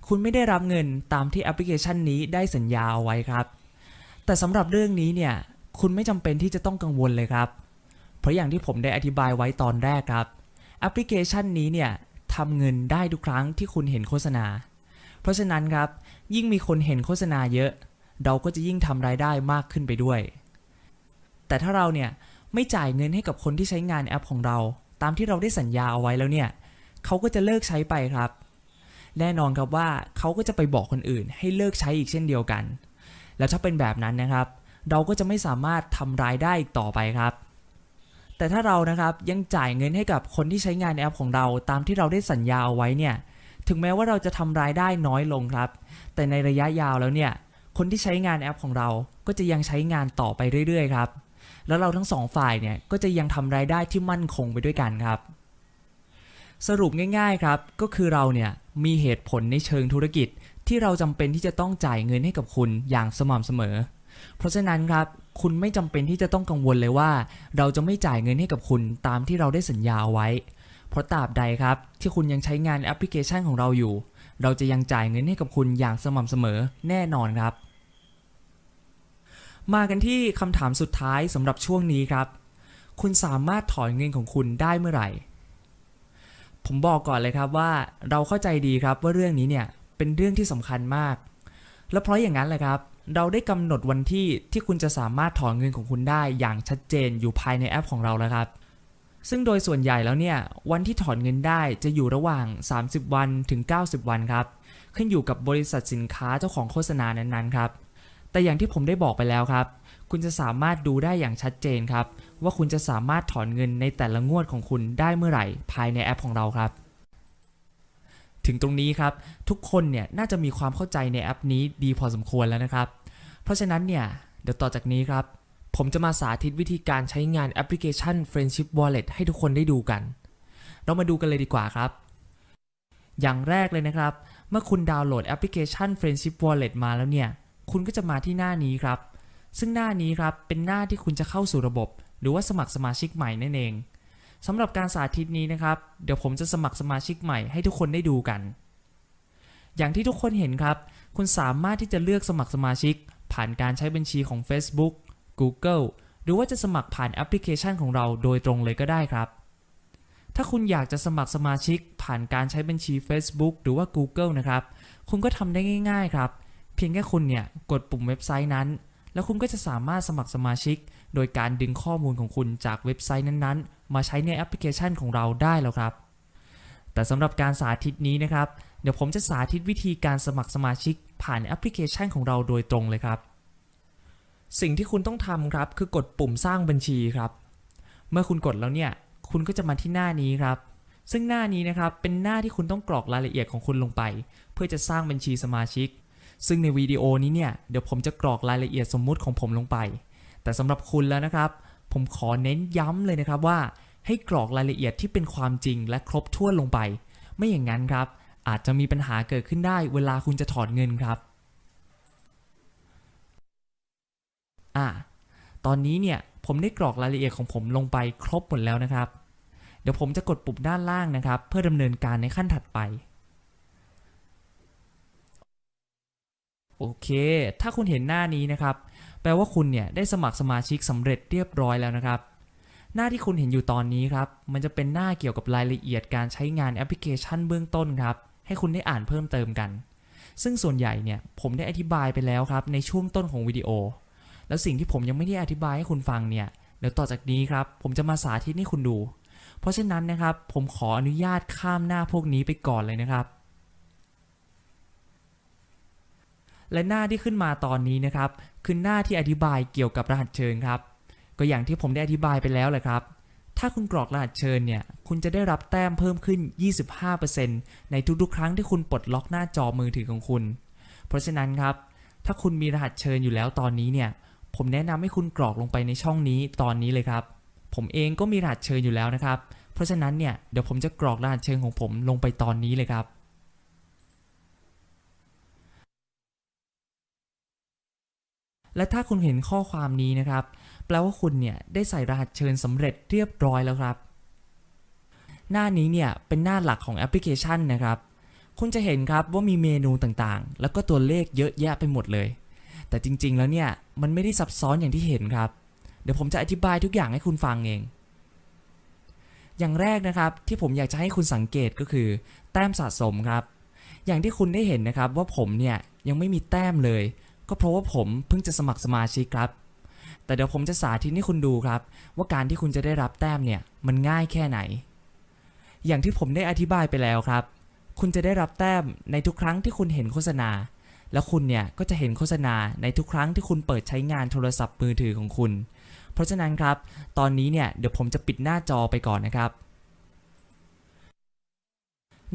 คุณไม่ได้รับเงินตามที่แอปพลิเคชันนี้ได้สัญญาเอาไว้ครับแต่สำหรับเรื่องนี้เนี่ยคุณไม่จำเป็นที่จะต้องกังวลเลยครับเพราะอย่างที่ผมได้อธิบายไว้ตอนแรกครับแอปพลิเคชันนี้เนี่ยทำเงินได้ทุกครั้งที่คุณเห็นโฆษณาเพราะฉะนั้นครับยิ่งมีคนเห็นโฆษณาเยอะเราก็จะยิ่งทำรายได้มากขึ้นไปด้วยแต่ถ้าเราเนี่ยไม่จ่ายเงินให้กับคนที่ใช้งานแอปของเราตามที่เราได้สัญญาเอาไว้แล้วเนี่ยเขาก็จะเลิกใช้ไปครับแน่นอนครับว่าเขาก็จะไปบอกคนอื่นให้เลิกใช้อีกเช่นเดียวกันแล้วถ้าเป็นแบบนั้นนะครับเราก็จะไม่สามารถทำรายได้อีกต่อไปครับแต่ถ้าเรานะครับยังจ่ายเงินให้กับคนที่ใช้งานแอปของเราตามที่เราได้สัญญาเอาไว้เนี่ยถึงแม้ว่าเราจะทำรายได้น้อยลงครับแต่ในระยะยาวแล้วเนี่ยคนที่ใช้งานแอปของเราก็จะยังใช้งานต่อไปเรื่อยๆครับแล้วเราทั้งสองฝ่ายเนี่ยก็จะยังทำรายได้ที่มั่นคงไปด้วยกันครับสรุปง่ายๆครับก็คือเราเนี่ยมีเหตุผลในเชิงธุรกิจที่เราจำเป็นที่จะต้องจ่ายเงินให้กับคุณอย่างสม่ำเสมอเพราะฉะนั้นครับคุณไม่จำเป็นที่จะต้องกังวลเลยว่าเราจะไม่จ่ายเงินให้กับคุณตามที่เราได้สัญญาเอาไว้ เพราะตราบใดครับที่คุณยังใช้งานแอปพลิเคชันของเราอยู่เราจะยังจ่ายเงินให้กับคุณอย่างสม่ำเสมอแน่นอนครับมากันที่คำถามสุดท้ายสำหรับช่วงนี้ครับคุณสามารถถอนเงินของคุณได้เมื่อไหร่ผมบอกก่อนเลยครับว่าเราเข้าใจดีครับว่าเรื่องนี้เนี่ยเป็นเรื่องที่สำคัญมากและเพราะอย่างนั้นแหละครับเราได้กำหนดวันที่คุณจะสามารถถอนเงินของคุณได้อย่างชัดเจนอยู่ภายในแอปของเราแล้วครับซึ่งโดยส่วนใหญ่แล้วเนี่ยวันที่ถอนเงินได้จะอยู่ระหว่าง30วันถึง90วันครับขึ้นอยู่กับบริษัทสินค้าเจ้าของโฆษณานั้นๆครับแต่อย่างที่ผมได้บอกไปแล้วครับคุณจะสามารถดูได้อย่างชัดเจนครับว่าคุณจะสามารถถอนเงินในแต่ละงวดของคุณได้เมื่อไหร่ภายในแอปของเราครับถึงตรงนี้ครับทุกคนเนี่ยน่าจะมีความเข้าใจในแอปนี้ดีพอสมควรแล้วนะครับเพราะฉะนั้นเนี่ยเดี๋ยวต่อจากนี้ครับผมจะมาสาธิตวิธีการใช้งานแอปพลิเคชัน Friendship Wallet ให้ทุกคนได้ดูกันเรามาดูกันเลยดีกว่าครับอย่างแรกเลยนะครับเมื่อคุณดาวน์โหลดแอปพลิเคชัน Friendship Wallet มาแล้วเนี่ยคุณก็จะมาที่หน้านี้ครับซึ่งหน้านี้ครับเป็นหน้าที่คุณจะเข้าสู่ระบบหรือว่าสมัครสมาชิกใหม่นั่นเองสำหรับการสาธิตนี้นะครับเดี๋ยวผมจะสมัครสมาชิกใหม่ให้ทุกคนได้ดูกันอย่างที่ทุกคนเห็นครับคุณสามารถที่จะเลือกสมัครสมาชิกผ่านการใช้บัญชีของ Facebook Google หรือว่าจะสมัครผ่านแอปพลิเคชันของเราโดยตรงเลยก็ได้ครับถ้าคุณอยากจะสมัครสมาชิกผ่านการใช้บัญชี Facebook หรือว่า Google นะครับคุณก็ทำได้ง่ายๆครับเพียงแค่คุณเนี่ยกดปุ่มเว็บไซต์นั้นแล้วคุณก็จะสามารถสมัครสมาชิกโดยการดึงข้อมูลของคุณจากเว็บไซต์นั้นๆมาใช้ในแอปพลิเคชันของเราได้แล้วครับแต่สำหรับการสาธิตนี้นะครับเดี๋ยวผมจะสาธิตวิธีการสมัครสมาชิกผ่านแอปพลิเคชันของเราโดยตรงเลยครับสิ่งที่คุณต้องทำครับคือกดปุ่มสร้างบัญชีครับเมื่อคุณกดแล้วเนี่ยคุณก็จะมาที่หน้านี้ครับซึ่งหน้านี้นะครับเป็นหน้าที่คุณต้องกรอกรายละเอียดของคุณลงไปเพื่อจะสร้างบัญชีสมาชิกซึ่งในวิดีโอนี้เนี่ยเดี๋ยวผมจะกรอกรายละเอียดสมมุติของผมลงไปแต่สำหรับคุณแล้วนะครับผมขอเน้นย้ำเลยนะครับว่าให้กรอกรายละเอียดที่เป็นความจริงและครบถ้วนลงไปไม่อย่างนั้นครับอาจจะมีปัญหาเกิดขึ้นได้เวลาคุณจะถอนเงินครับตอนนี้เนี่ยผมได้กรอกรายละเอียดของผมลงไปครบหมดแล้วนะครับเดี๋ยวผมจะกดปุ่มด้านล่างนะครับเพื่อดำเนินการในขั้นถัดไปโอเคถ้าคุณเห็นหน้านี้นะครับแปลว่าคุณเนี่ยได้สมัครสมาชิกสำเร็จเรียบร้อยแล้วนะครับหน้าที่คุณเห็นอยู่ตอนนี้ครับมันจะเป็นหน้าเกี่ยวกับรายละเอียดการใช้งานแอปพลิเคชันเบื้องต้นครับให้คุณได้อ่านเพิ่มเติมกันซึ่งส่วนใหญ่เนี่ยผมได้อธิบายไปแล้วครับในช่วงต้นของวิดีโอแล้วสิ่งที่ผมยังไม่ได้อธิบายให้คุณฟังเนี่ยเดี๋ยวต่อจากนี้ครับผมจะมาสาธิตให้คุณดูเพราะฉะนั้นนะครับผมขออนุญาตข้ามหน้าพวกนี้ไปก่อนเลยนะครับและหน้าที่ขึ้นมาตอนนี้นะครับคือหน้าที่อธิบายเกี่ยวกับรหัสเชิญครับก็อย่างที่ผมได้อธิบายไปแล้วแหละครับถ้าคุณกรอกรหัสเชิญเนี่ยคุณจะได้รับแต้มเพิ่มขึ้น 25% ในทุกๆครั้งที่คุณปลดล็อกหน้าจอมือถือของคุณเพราะฉะนั้นครับถ้าคุณมีรหัสเชิญอยู่แล้วตอนนี้เนี่ยผมแนะนำให้คุณกรอกลงไปในช่องนี้ตอนนี้เลยครับผมเองก็มีรหัสเชิญอยู่แล้วนะครับเพราะฉะนั้นเนี่ยเดี๋ยวผมจะกรอกรหัสเชิญของผมลงไปตอนนี้เลยครับและถ้าคุณเห็นข้อความนี้นะครับแปลว่าคุณเนี่ยได้ใส่รหัสเชิญสำเร็จเรียบร้อยแล้วครับหน้านี้เนี่ยเป็นหน้าหลักของแอปพลิเคชันนะครับคุณจะเห็นครับว่ามีเมนูต่างๆแล้วก็ตัวเลขเยอะแยะไปหมดเลยแต่จริงๆแล้วเนี่ยมันไม่ได้ซับซ้อนอย่างที่เห็นครับเดี๋ยวผมจะอธิบายทุกอย่างให้คุณฟังเองอย่างแรกนะครับที่ผมอยากจะให้คุณสังเกตก็คือแต้มสะสมครับอย่างที่คุณได้เห็นนะครับว่าผมเนี่ยยังไม่มีแต้มเลยก็เพราะว่าผมเพิ่งจะสมัครสมาชิกครับแต่เดี๋ยวผมจะสาธิตให้คุณดูครับว่าการที่คุณจะได้รับแต้มเนี่ยมันง่ายแค่ไหนอย่างที่ผมได้อธิบายไปแล้วครับคุณจะได้รับแต้มในทุกครั้งที่คุณเห็นโฆษณาแล้วคุณเนี่ยก็จะเห็นโฆษณาในทุกครั้งที่คุณเปิดใช้งานโทรศัพท์มือถือของคุณเพราะฉะนั้นครับตอนนี้เนี่ยเดี๋ยวผมจะปิดหน้าจอไปก่อนนะครับ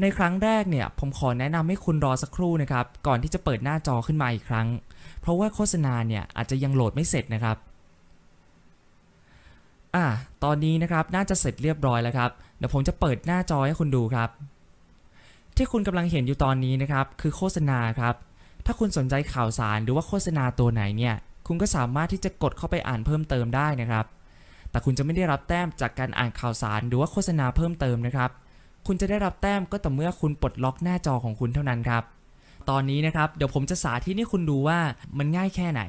ในครั้งแรกเนี่ยผมขอแนะนำให้คุณรอสักครู่นะครับก่อนที่จะเปิดหน้าจอขึ้นมาอีกครั้งเพราะว่าโฆษณาเนี่ยอาจจะยังโหลดไม่เสร็จนะครับตอนนี้นะครับน่าจะเสร็จเรียบร้อยแล้วครับเดี๋ยวผมจะเปิดหน้าจอให้คุณดูครับที่คุณกำลังเห็นอยู่ตอนนี้นะครับคือโฆษณาครับถ้าคุณสนใจข่าวสารหรือว่าโฆษณาตัวไหนเนี่ยคุณก็สามารถที่จะกดเข้าไปอ่านเพิ่มเติมได้นะครับแต่คุณจะไม่ได้รับแต้มจากการอ่านข่าวสารหรือว่าโฆษณาเพิ่มเติมนะครับ คุณจะได้รับแต้มก็ต่อเมื่อคุณปลดล็อกหน้าจอของคุณเท่านั้นครับตอนนี้นะครับเดี๋ยวผมจะสาธิตให้คุณดูว่ามันง่ายแค่ไหน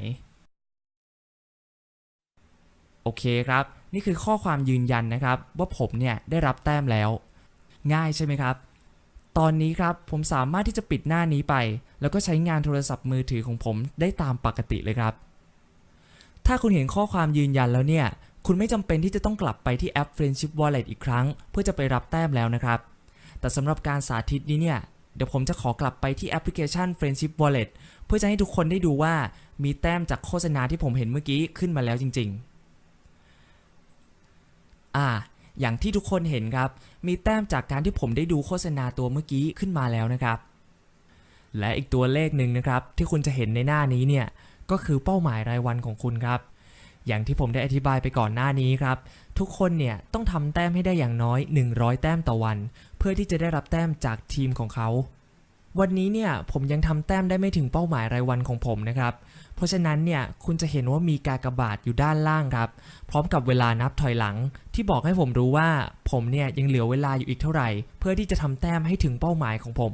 โอเคครับนี่คือข้อความยืนยันนะครับว่าผมเนี่ยได้รับแต้มแล้วง่ายใช่ไหมครับตอนนี้ครับผมสามารถที่จะปิดหน้านี้ไปแล้วก็ใช้งานโทรศัพท์มือถือของผมได้ตามปกติเลยครับถ้าคุณเห็นข้อความยืนยันแล้วเนี่ยคุณไม่จำเป็นที่จะต้องกลับไปที่แอป Friendship Wallet อีกครั้งเพื่อจะไปรับแต้มแล้วนะครับแต่สำหรับการสาธิตนี้เนี่ยเดี๋ยวผมจะขอกลับไปที่แอปพลิเคชัน Friendship Wallet เพื่อจะให้ทุกคนได้ดูว่ามีแต้มจากโฆษณาที่ผมเห็นเมื่อกี้ขึ้นมาแล้วจริงๆอย่างที่ทุกคนเห็นครับมีแต้มจากการที่ผมได้ดูโฆษณาตัวเมื่อกี้ขึ้นมาแล้วนะครับและอีกตัวเลขหนึ่งนะครับที่คุณจะเห็นในหน้านี้เนี่ยก็คือเป้าหมายรายวันของคุณครับอย่างที่ผมได้อธิบายไปก่อนหน้านี้ครับทุกคนเนี่ยต้องทำแต้มให้ได้อย่างน้อย100แต้มต่อวันเพื่อที่จะได้รับแต้มจากทีมของเขาวันนี้เนี่ยผมยังทำแต้มได้ไม่ถึงเป้าหมายรายวันของผมนะครับเพราะฉะนั้นเนี่ยคุณจะเห็นว่ามีกากบาทอยู่ด้านล่างครับพร้อมกับเวลานับถอยหลังที่บอกให้ผมรู้ว่าผมเนี่ยยังเหลือเวลาอยู่อีกเท่าไหร่เพื่อที่จะทำแต้มให้ถึงเป้าหมายของผม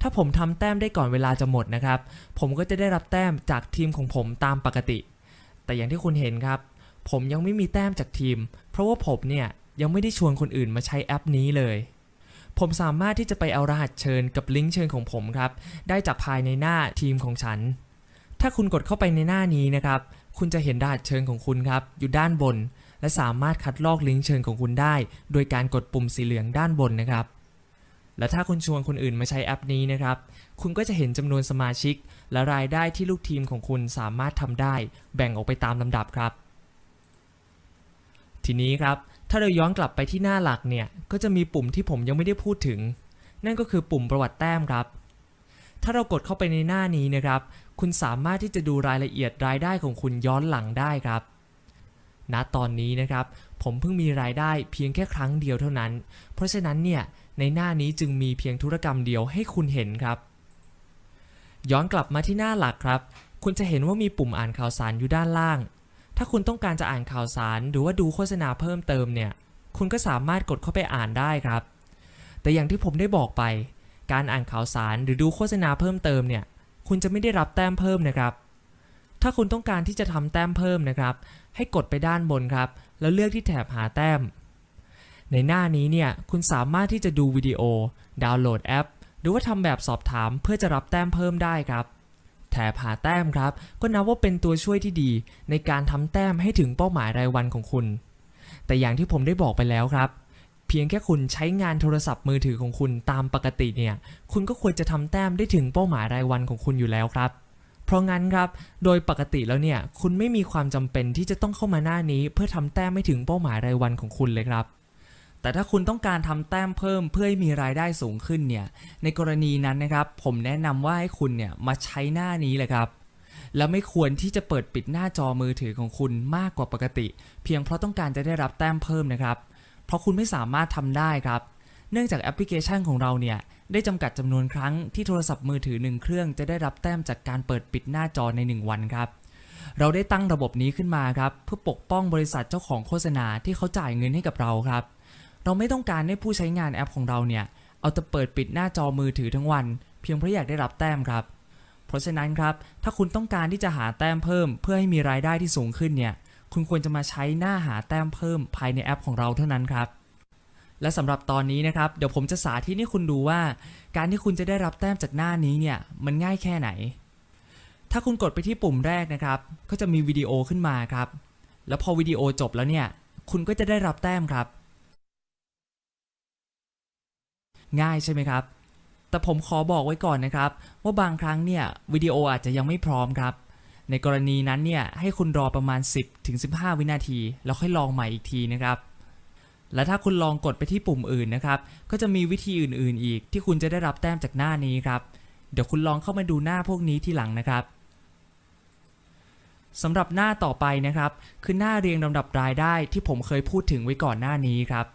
ถ้าผมทำแต้มได้ก่อนเวลาจะหมดนะครับผมก็จะได้รับแต้มจากทีมของผมตามปกติแต่อย่างที่คุณเห็นครับผมยังไม่มีแต้มจากทีมเพราะว่าผมเนี่ยยังไม่ได้ชวนคนอื่นมาใช้แอปนี้เลยผมสามารถที่จะไปเอารหัสเชิญกับลิงก์เชิญของผมครับได้จากภายในหน้าทีมของฉันถ้าคุณกดเข้าไปในหน้านี้นะครับคุณจะเห็นรหัสเชิญของคุณครับอยู่ด้านบนและสามารถคัดลอกลิงก์เชิญของคุณได้โดยการกดปุ่มสีเหลืองด้านบนนะครับและถ้าคุณชวนคนอื่นมาใช้แอปนี้นะครับคุณก็จะเห็นจำนวนสมาชิกและรายได้ที่ลูกทีมของคุณสามารถทำได้แบ่งออกไปตามลำดับครับทีนี้ครับถ้าเราย้อนกลับไปที่หน้าหลักเนี่ยก็จะมีปุ่มที่ผมยังไม่ได้พูดถึงนั่นก็คือปุ่มประวัติแต้มครับถ้าเรากดเข้าไปในหน้านี้นะครับคุณสามารถที่จะดูรายละเอียดรายได้ของคุณย้อนหลังได้ครับณตอนนี้นะครับผมเพิ่งมีรายได้เพียงแค่ครั้งเดียวเท่านั้นเพราะฉะนั้นเนี่ยในหน้านี้จึงมีเพียงธุรกรรมเดียวให้คุณเห็นครับย้อนกลับมาที่หน้าหลักครับคุณจะเห็นว่ามีปุ่มอ่านข่าวสารอยู่ด้านล่างถ้าคุณต้องการจะอ่านข่าวสารหรือว่าดูโฆษณาเพิ่มเติมเนี่ยคุณก็สามารถกดเข้าไปอ่านได้ครับแต่อย่างที่ผมได้บอกไปการอ่านข่าวสารหรือดูโฆษณาเพิ่มเติมเนี่ยคุณจะไม่ได้รับแต้มเพิ่มนะครับถ้าคุณต้องการที่จะทำแต้มเพิ่มนะครับให้กดไปด้านบนครับแล้วเลือกที่แถบหาแต้มในหน้านี้เนี่ยคุณสามารถที่จะดูวิดีโอดาวน์โหลดแอปหรือว่าทำแบบสอบถามเพื่อจะรับแต้มเพิ่มได้ครับแถบหาแต้มครับก็นับว่าเป็นตัวช่วยที่ดีในการทำแต้มให้ถึงเป้าหมายรายวันของคุณแต่อย่างที่ผมได้บอกไปแล้วครับเพียงแค่คุณใช้งานโทรศัพท์มือถือของคุณตามปกติเนี่ยคุณก็ควรจะทำแต้มได้ถึงเป้าหมายรายวันของคุณอยู่แล้วครับเพราะงั้นครับโดยปกติแล้วเนี่ยคุณไม่มีความจำเป็นที่จะต้องเข้ามาหน้านี้เพื่อทำแต้มให้ถึงเป้าหมายรายวันของคุณเลยครับแต่ถ้าคุณต้องการทำแต้มเพิ่มเพื่อให้มีรายได้สูงขึ้นเนี่ยในกรณีนั้นนะครับผมแนะนำว่าให้คุณเนี่ยมาใช้หน้านี้เลยครับแล้วไม่ควรที่จะเปิดปิดหน้าจอมือถือของคุณมากกว่าปกติเพียงเพราะต้องการจะได้รับแต้มเพิ่มนะครับเพราะคุณไม่สามารถทำได้ครับเนื่องจากแอปพลิเคชันของเราเนี่ยได้จำกัดจำนวนครั้งที่โทรศัพท์มือถือ1เครื่องจะได้รับแต้มจากการเปิดปิดหน้าจอใน1วันครับเราได้ตั้งระบบนี้ขึ้นมาครับเพื่อปกป้องบริษัทเจ้าของโฆษณาที่เขาจ่ายเงินให้กับเราครับเราไม่ต้องการให้ผู้ใช้งานแอปของเราเนี่ยเอาแต่เปิดปิดหน้าจอมือถือทั้งวันเพียงเพราะอยากได้รับแต้มครับเพราะฉะนั้นครับถ้าคุณต้องการที่จะหาแต้มเพิ่มเพื่อให้มีรายได้ที่สูงขึ้นเนี่ยคุณควรจะมาใช้หน้าหาแต้มเพิ่มภายในแอปของเราเท่านั้นครับและสำหรับตอนนี้นะครับเดี๋ยวผมจะสาธิตให้คุณดูว่าการที่คุณจะได้รับแต้มจากหน้านี้เนี่ยมันง่ายแค่ไหนถ้าคุณกดไปที่ปุ่มแรกนะครับก็จะมีวิดีโอขึ้นมาครับแล้วพอวิดีโอจบแล้วเนี่ยคุณก็จะได้รับแต้มครับง่ายใช่ไหมครับแต่ผมขอบอกไว้ก่อนนะครับว่าบางครั้งเนี่ยวิดีโออาจจะยังไม่พร้อมครับในกรณีนั้นเนี่ยให้คุณรอประมาณ 10-15 วินาทีแล้วค่อยลองใหม่อีกทีนะครับและถ้าคุณลองกดไปที่ปุ่มอื่นนะครับก็จะมีวิธีอื่นๆอีกที่คุณจะได้รับแต้มจากหน้านี้ครับเดี๋ยวคุณลองเข้ามาดูหน้าพวกนี้ทีหลังนะครับสำหรับหน้าต่อไปนะครับคือหน้าเรียงลำดับรายได้ที่ผมเคยพูดถึงไว้ก่อนหน้านี้ครับ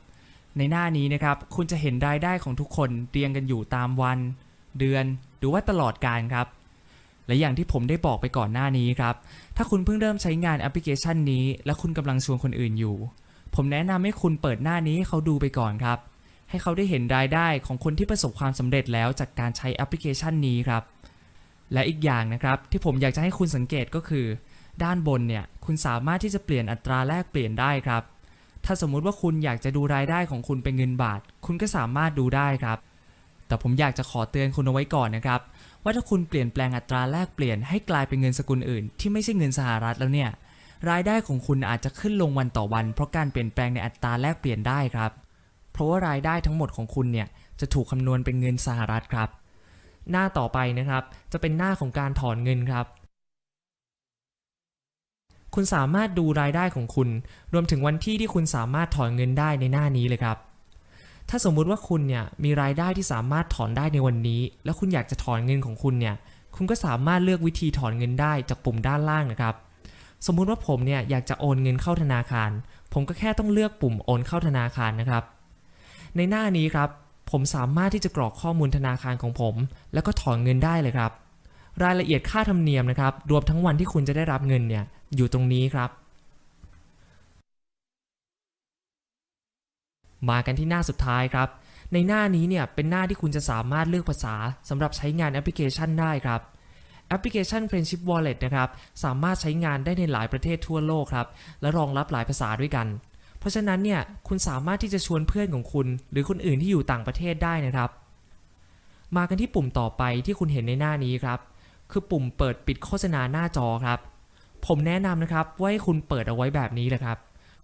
ในหน้านี้นะครับคุณจะเห็นรายได้ของทุกคนเรียงกันอยู่ตามวันเดือนหรือว่าตลอดกาลครับและอย่างที่ผมได้บอกไปก่อนหน้านี้ครับถ้าคุณเพิ่งเริ่มใช้งานแอปพลิเคชันนี้และคุณกำลังชวนคนอื่นอยู่ผมแนะนำให้คุณเปิดหน้านี้ให้เขาดูไปก่อนครับ ให้เขาได้เห็นรายได้ของคนที่ประสบความสำเร็จแล้วจากการใช้แอปพลิเคชันนี้ครับและอีกอย่างนะครับที่ผมอยากจะให้คุณสังเกตก็คือด้านบนเนี่ยคุณสามารถที่จะเปลี่ยนอัตราแลกเปลี่ยนได้ครับถ้าสมมุติว่าคุณอยากจะดูรายได้ของคุณเป็นเงินบาทคุณก็สามารถดูได้ครับแต่ผมอยากจะขอเตือนคุณเอาไว้ก่อนนะครับว่าถ้าคุณเปลี่ยนแปลงอัตราแลกเปลี่ยนให้กลายเป็นเงินสกุลอื่นที่ไม่ใช่เงินสหรัฐแล้วเนี่ยรายได้ของคุณอาจจะขึ้นลงวันต่อวันเพราะการเปลี่ยนแปลงในอัตราแลกเปลี่ยนได้ครับเพราะว่ารายได้ทั้งหมดของคุณเนี่ยจะถูกคำนวณเป็นเงินสหรัฐครับหน้าต่อไปนะครับจะเป็นหน้าของการถอนเงินครับคุณสามารถดูรายได้ของคุณรวมถึงวันที่ที่คุณสามารถถอนเงินได้ในหน้านี้เลยครับถ้าสมมุติว่าคุณเนี่ยมีรายได้ที่สามารถถอนได้ในวันนี้แล้วคุณอยากจะถอนเงินของคุณเนี่ยคุณก็สามารถเลือกวิธีถอนเงินได้จากปุ่มด้านล่างนะครับสมมุติว่าผมเนี่ยอยากจะโอนเงินเข้าธนาคารผมก็แค่ต้องเลือกปุ่มโอนเข้าธนาคารนะครับในหน้านี้ครับผมสามารถที่จะกรอกข้อมูลธนาคารของผมแล้วก็ถอนเงินได้เลยครับรายละเอียดค่าธรรมเนียมนะครับรวมทั้งวันที่คุณจะได้รับเงินเนี่ยอยู่ตรงนี้ครับมากันที่หน้าสุดท้ายครับในหน้านี้เนี่ยเป็นหน้าที่คุณจะสามารถเลือกภาษาสำหรับใช้งานแอปพลิเคชันได้ครับแอปพลิเคชัน Friendship Wallet นะครับสามารถใช้งานได้ในหลายประเทศทั่วโลกครับและรองรับหลายภาษาด้วยกันเพราะฉะนั้นเนี่ยคุณสามารถที่จะชวนเพื่อนของคุณหรือคนอื่นที่อยู่ต่างประเทศได้นะครับมากันที่ปุ่มต่อไปที่คุณเห็นในหน้านี้ครับคือปุ่มเปิดปิดโฆษณาหน้าจอครับผมแนะนำนะครับว่าให้คุณเปิดเอาไว้แบบนี้แหละครับ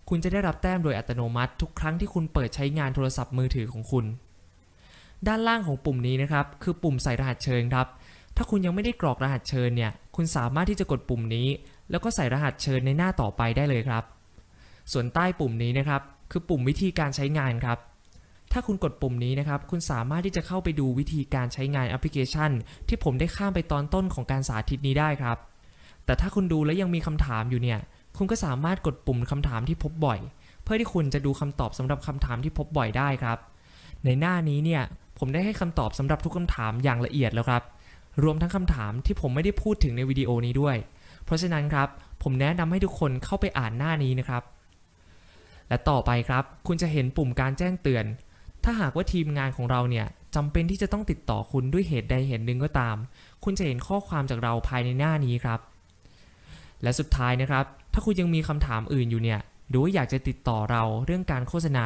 คุณจะได้รับแต้มโดยอัตโนมัติทุกครั้งที่คุณเปิดใช้งานโทรศัพท์มือถือของคุณด้านล่างของปุ่มนี้นะครับคือปุ่มใส่รหัสเชิญครับถ้าคุณยังไม่ได้กรอกรหัสเชิญเนี่ยคุณสามารถที่จะกดปุ่มนี้แล้วก็ใส่รหัสเชิญในหน้าต่อไปได้เลยครับส่วนใต้ปุ่มนี้นะครับคือปุ่มวิธีการใช้งานครับถ้าคุณกดปุ่มนี้นะครับคุณสามารถที่จะเข้าไปดูวิธีการใช้งานแอปพลิเคชันที่ผมได้ข้ามไปตอนต้นของการสาธิตนี้ได้ครับแต่ถ้าคุณดูแล้วยังมีคำถามอยู่เนี่ยคุณก็สามารถกดปุ่มคำถามที่พบบ่อยเพื่อที่คุณจะดูคำตอบสำหรับคำถามที่พบบ่อยได้ครับในหน้านี้เนี่ยผมได้ให้คำตอบสำหรับทุกคำถามอย่างละเอียดแล้วครับรวมทั้งคำถามที่ผมไม่ได้พูดถึงในวิดีโอนี้ด้วยเพราะฉะนั้นครับผมแนะนำให้ทุกคนเข้าไปอ่านหน้านี้นะครับและต่อไปครับคุณจะเห็นปุ่มการแจ้งเตือนถ้าหากว่าทีมงานของเราเนี่ยจำเป็นที่จะต้องติดต่อคุณด้วยเหตุใดเหตุหนึ่งก็ตามคุณจะเห็นข้อความจากเราภายในหน้านี้ครับและสุดท้ายนะครับถ้าคุณยังมีคำถามอื่นอยู่เนี่ยหรือว่าอยากจะติดต่อเราเรื่องการโฆษณา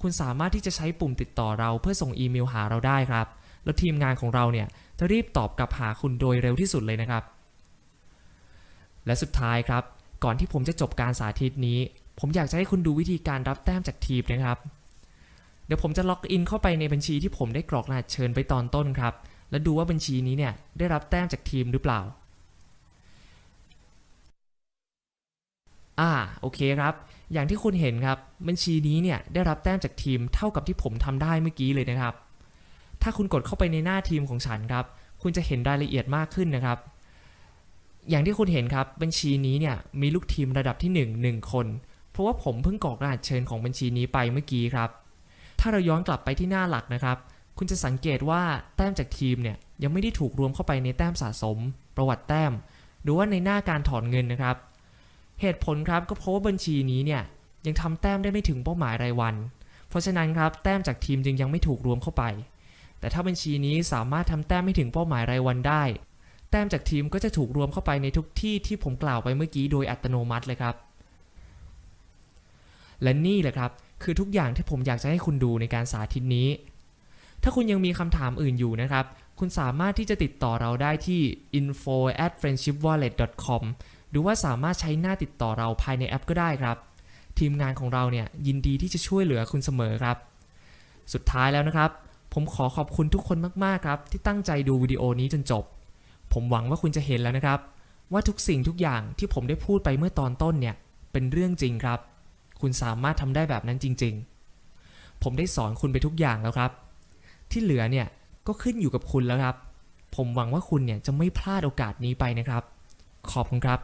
คุณสามารถที่จะใช้ปุ่มติดต่อเราเพื่อส่งอีเมลหาเราได้ครับแล้วทีมงานของเราเนี่ยจะรีบตอบกลับหาคุณโดยเร็วที่สุดเลยนะครับและสุดท้ายครับก่อนที่ผมจะจบการสาธิตนี้ผมอยากจะให้คุณดูวิธีการรับแต้มจากทีมนะครับเดี๋ยวผมจะล็อกอินเข้าไปในบัญชีที่ผมได้กรอกรหัสเชิญไปตอนต้นครับและดูว่าบัญชีนี้เนี่ยได้รับแต้มจากทีมหรือเปล่าโอเคครับอย่างที่คุณเห็นครับบัญชีนี้เนี่ยได้รับแต้มจากทีมเท่ากับที่ผมทำได้เมื่อกี้เลยนะครับถ้าคุณกดเข้าไปในหน้าทีมของฉันครับคุณจะเห็นรายละเอียดมากขึ้นนะครับอย่างที่คุณเห็นครับบัญชีนี้เนี่ยมีลูกทีมระดับที่1คนเพราะว่าผมเพิ่งกรอกรหัสเชิญของบัญชีนี้ไปเมื่อกี้ครับถ้าเราย้อนกลับไปที่หน้าหลักนะครับคุณจะสังเกตว่าแต้มจากทีมเนี่ยยังไม่ได้ถูกรวมเข้าไปในแต้มสะสมประวัติแต้มหรือว่าในหน้าการถอนเงินนะครับเหตุผลครับก็เพราะว่าบัญชีนี้เนี่ยยังทำแต้มได้ไม่ถึงเป้าหมายรายวันเพราะฉะนั้นครับแต้มจากทีมจึงยังไม่ถูกรวมเข้าไปแต่ถ้าบัญชีนี้สามารถทำแต้มให้ถึงเป้าหมายรายวันได้แต้มจากทีมก็จะถูกรวมเข้าไปในทุกที่ที่ผมกล่าวไปเมื่อกี้โดยอัตโนมัติเลยครับและนี่แหละครับคือทุกอย่างที่ผมอยากจะให้คุณดูในการสาธิตนี้ถ้าคุณยังมีคำถามอื่นอยู่นะครับคุณสามารถที่จะติดต่อเราได้ที่ info@friendshipwallet.com หรือว่าสามารถใช้หน้าติดต่อเราภายในแอปก็ได้ครับทีมงานของเราเนี่ยยินดีที่จะช่วยเหลือคุณเสมอครับสุดท้ายแล้วนะครับผมขอขอบคุณทุกคนมากๆครับที่ตั้งใจดูวิดีโอนี้จนจบผมหวังว่าคุณจะเห็นแล้วนะครับว่าทุกสิ่งทุกอย่างที่ผมได้พูดไปเมื่อตอนต้นเนี่ยเป็นเรื่องจริงครับคุณสามารถทำได้แบบนั้นจริงๆผมได้สอนคุณไปทุกอย่างแล้วครับที่เหลือเนี่ยก็ขึ้นอยู่กับคุณแล้วครับผมหวังว่าคุณเนี่ยจะไม่พลาดโอกาสนี้ไปนะครับขอบคุณครับ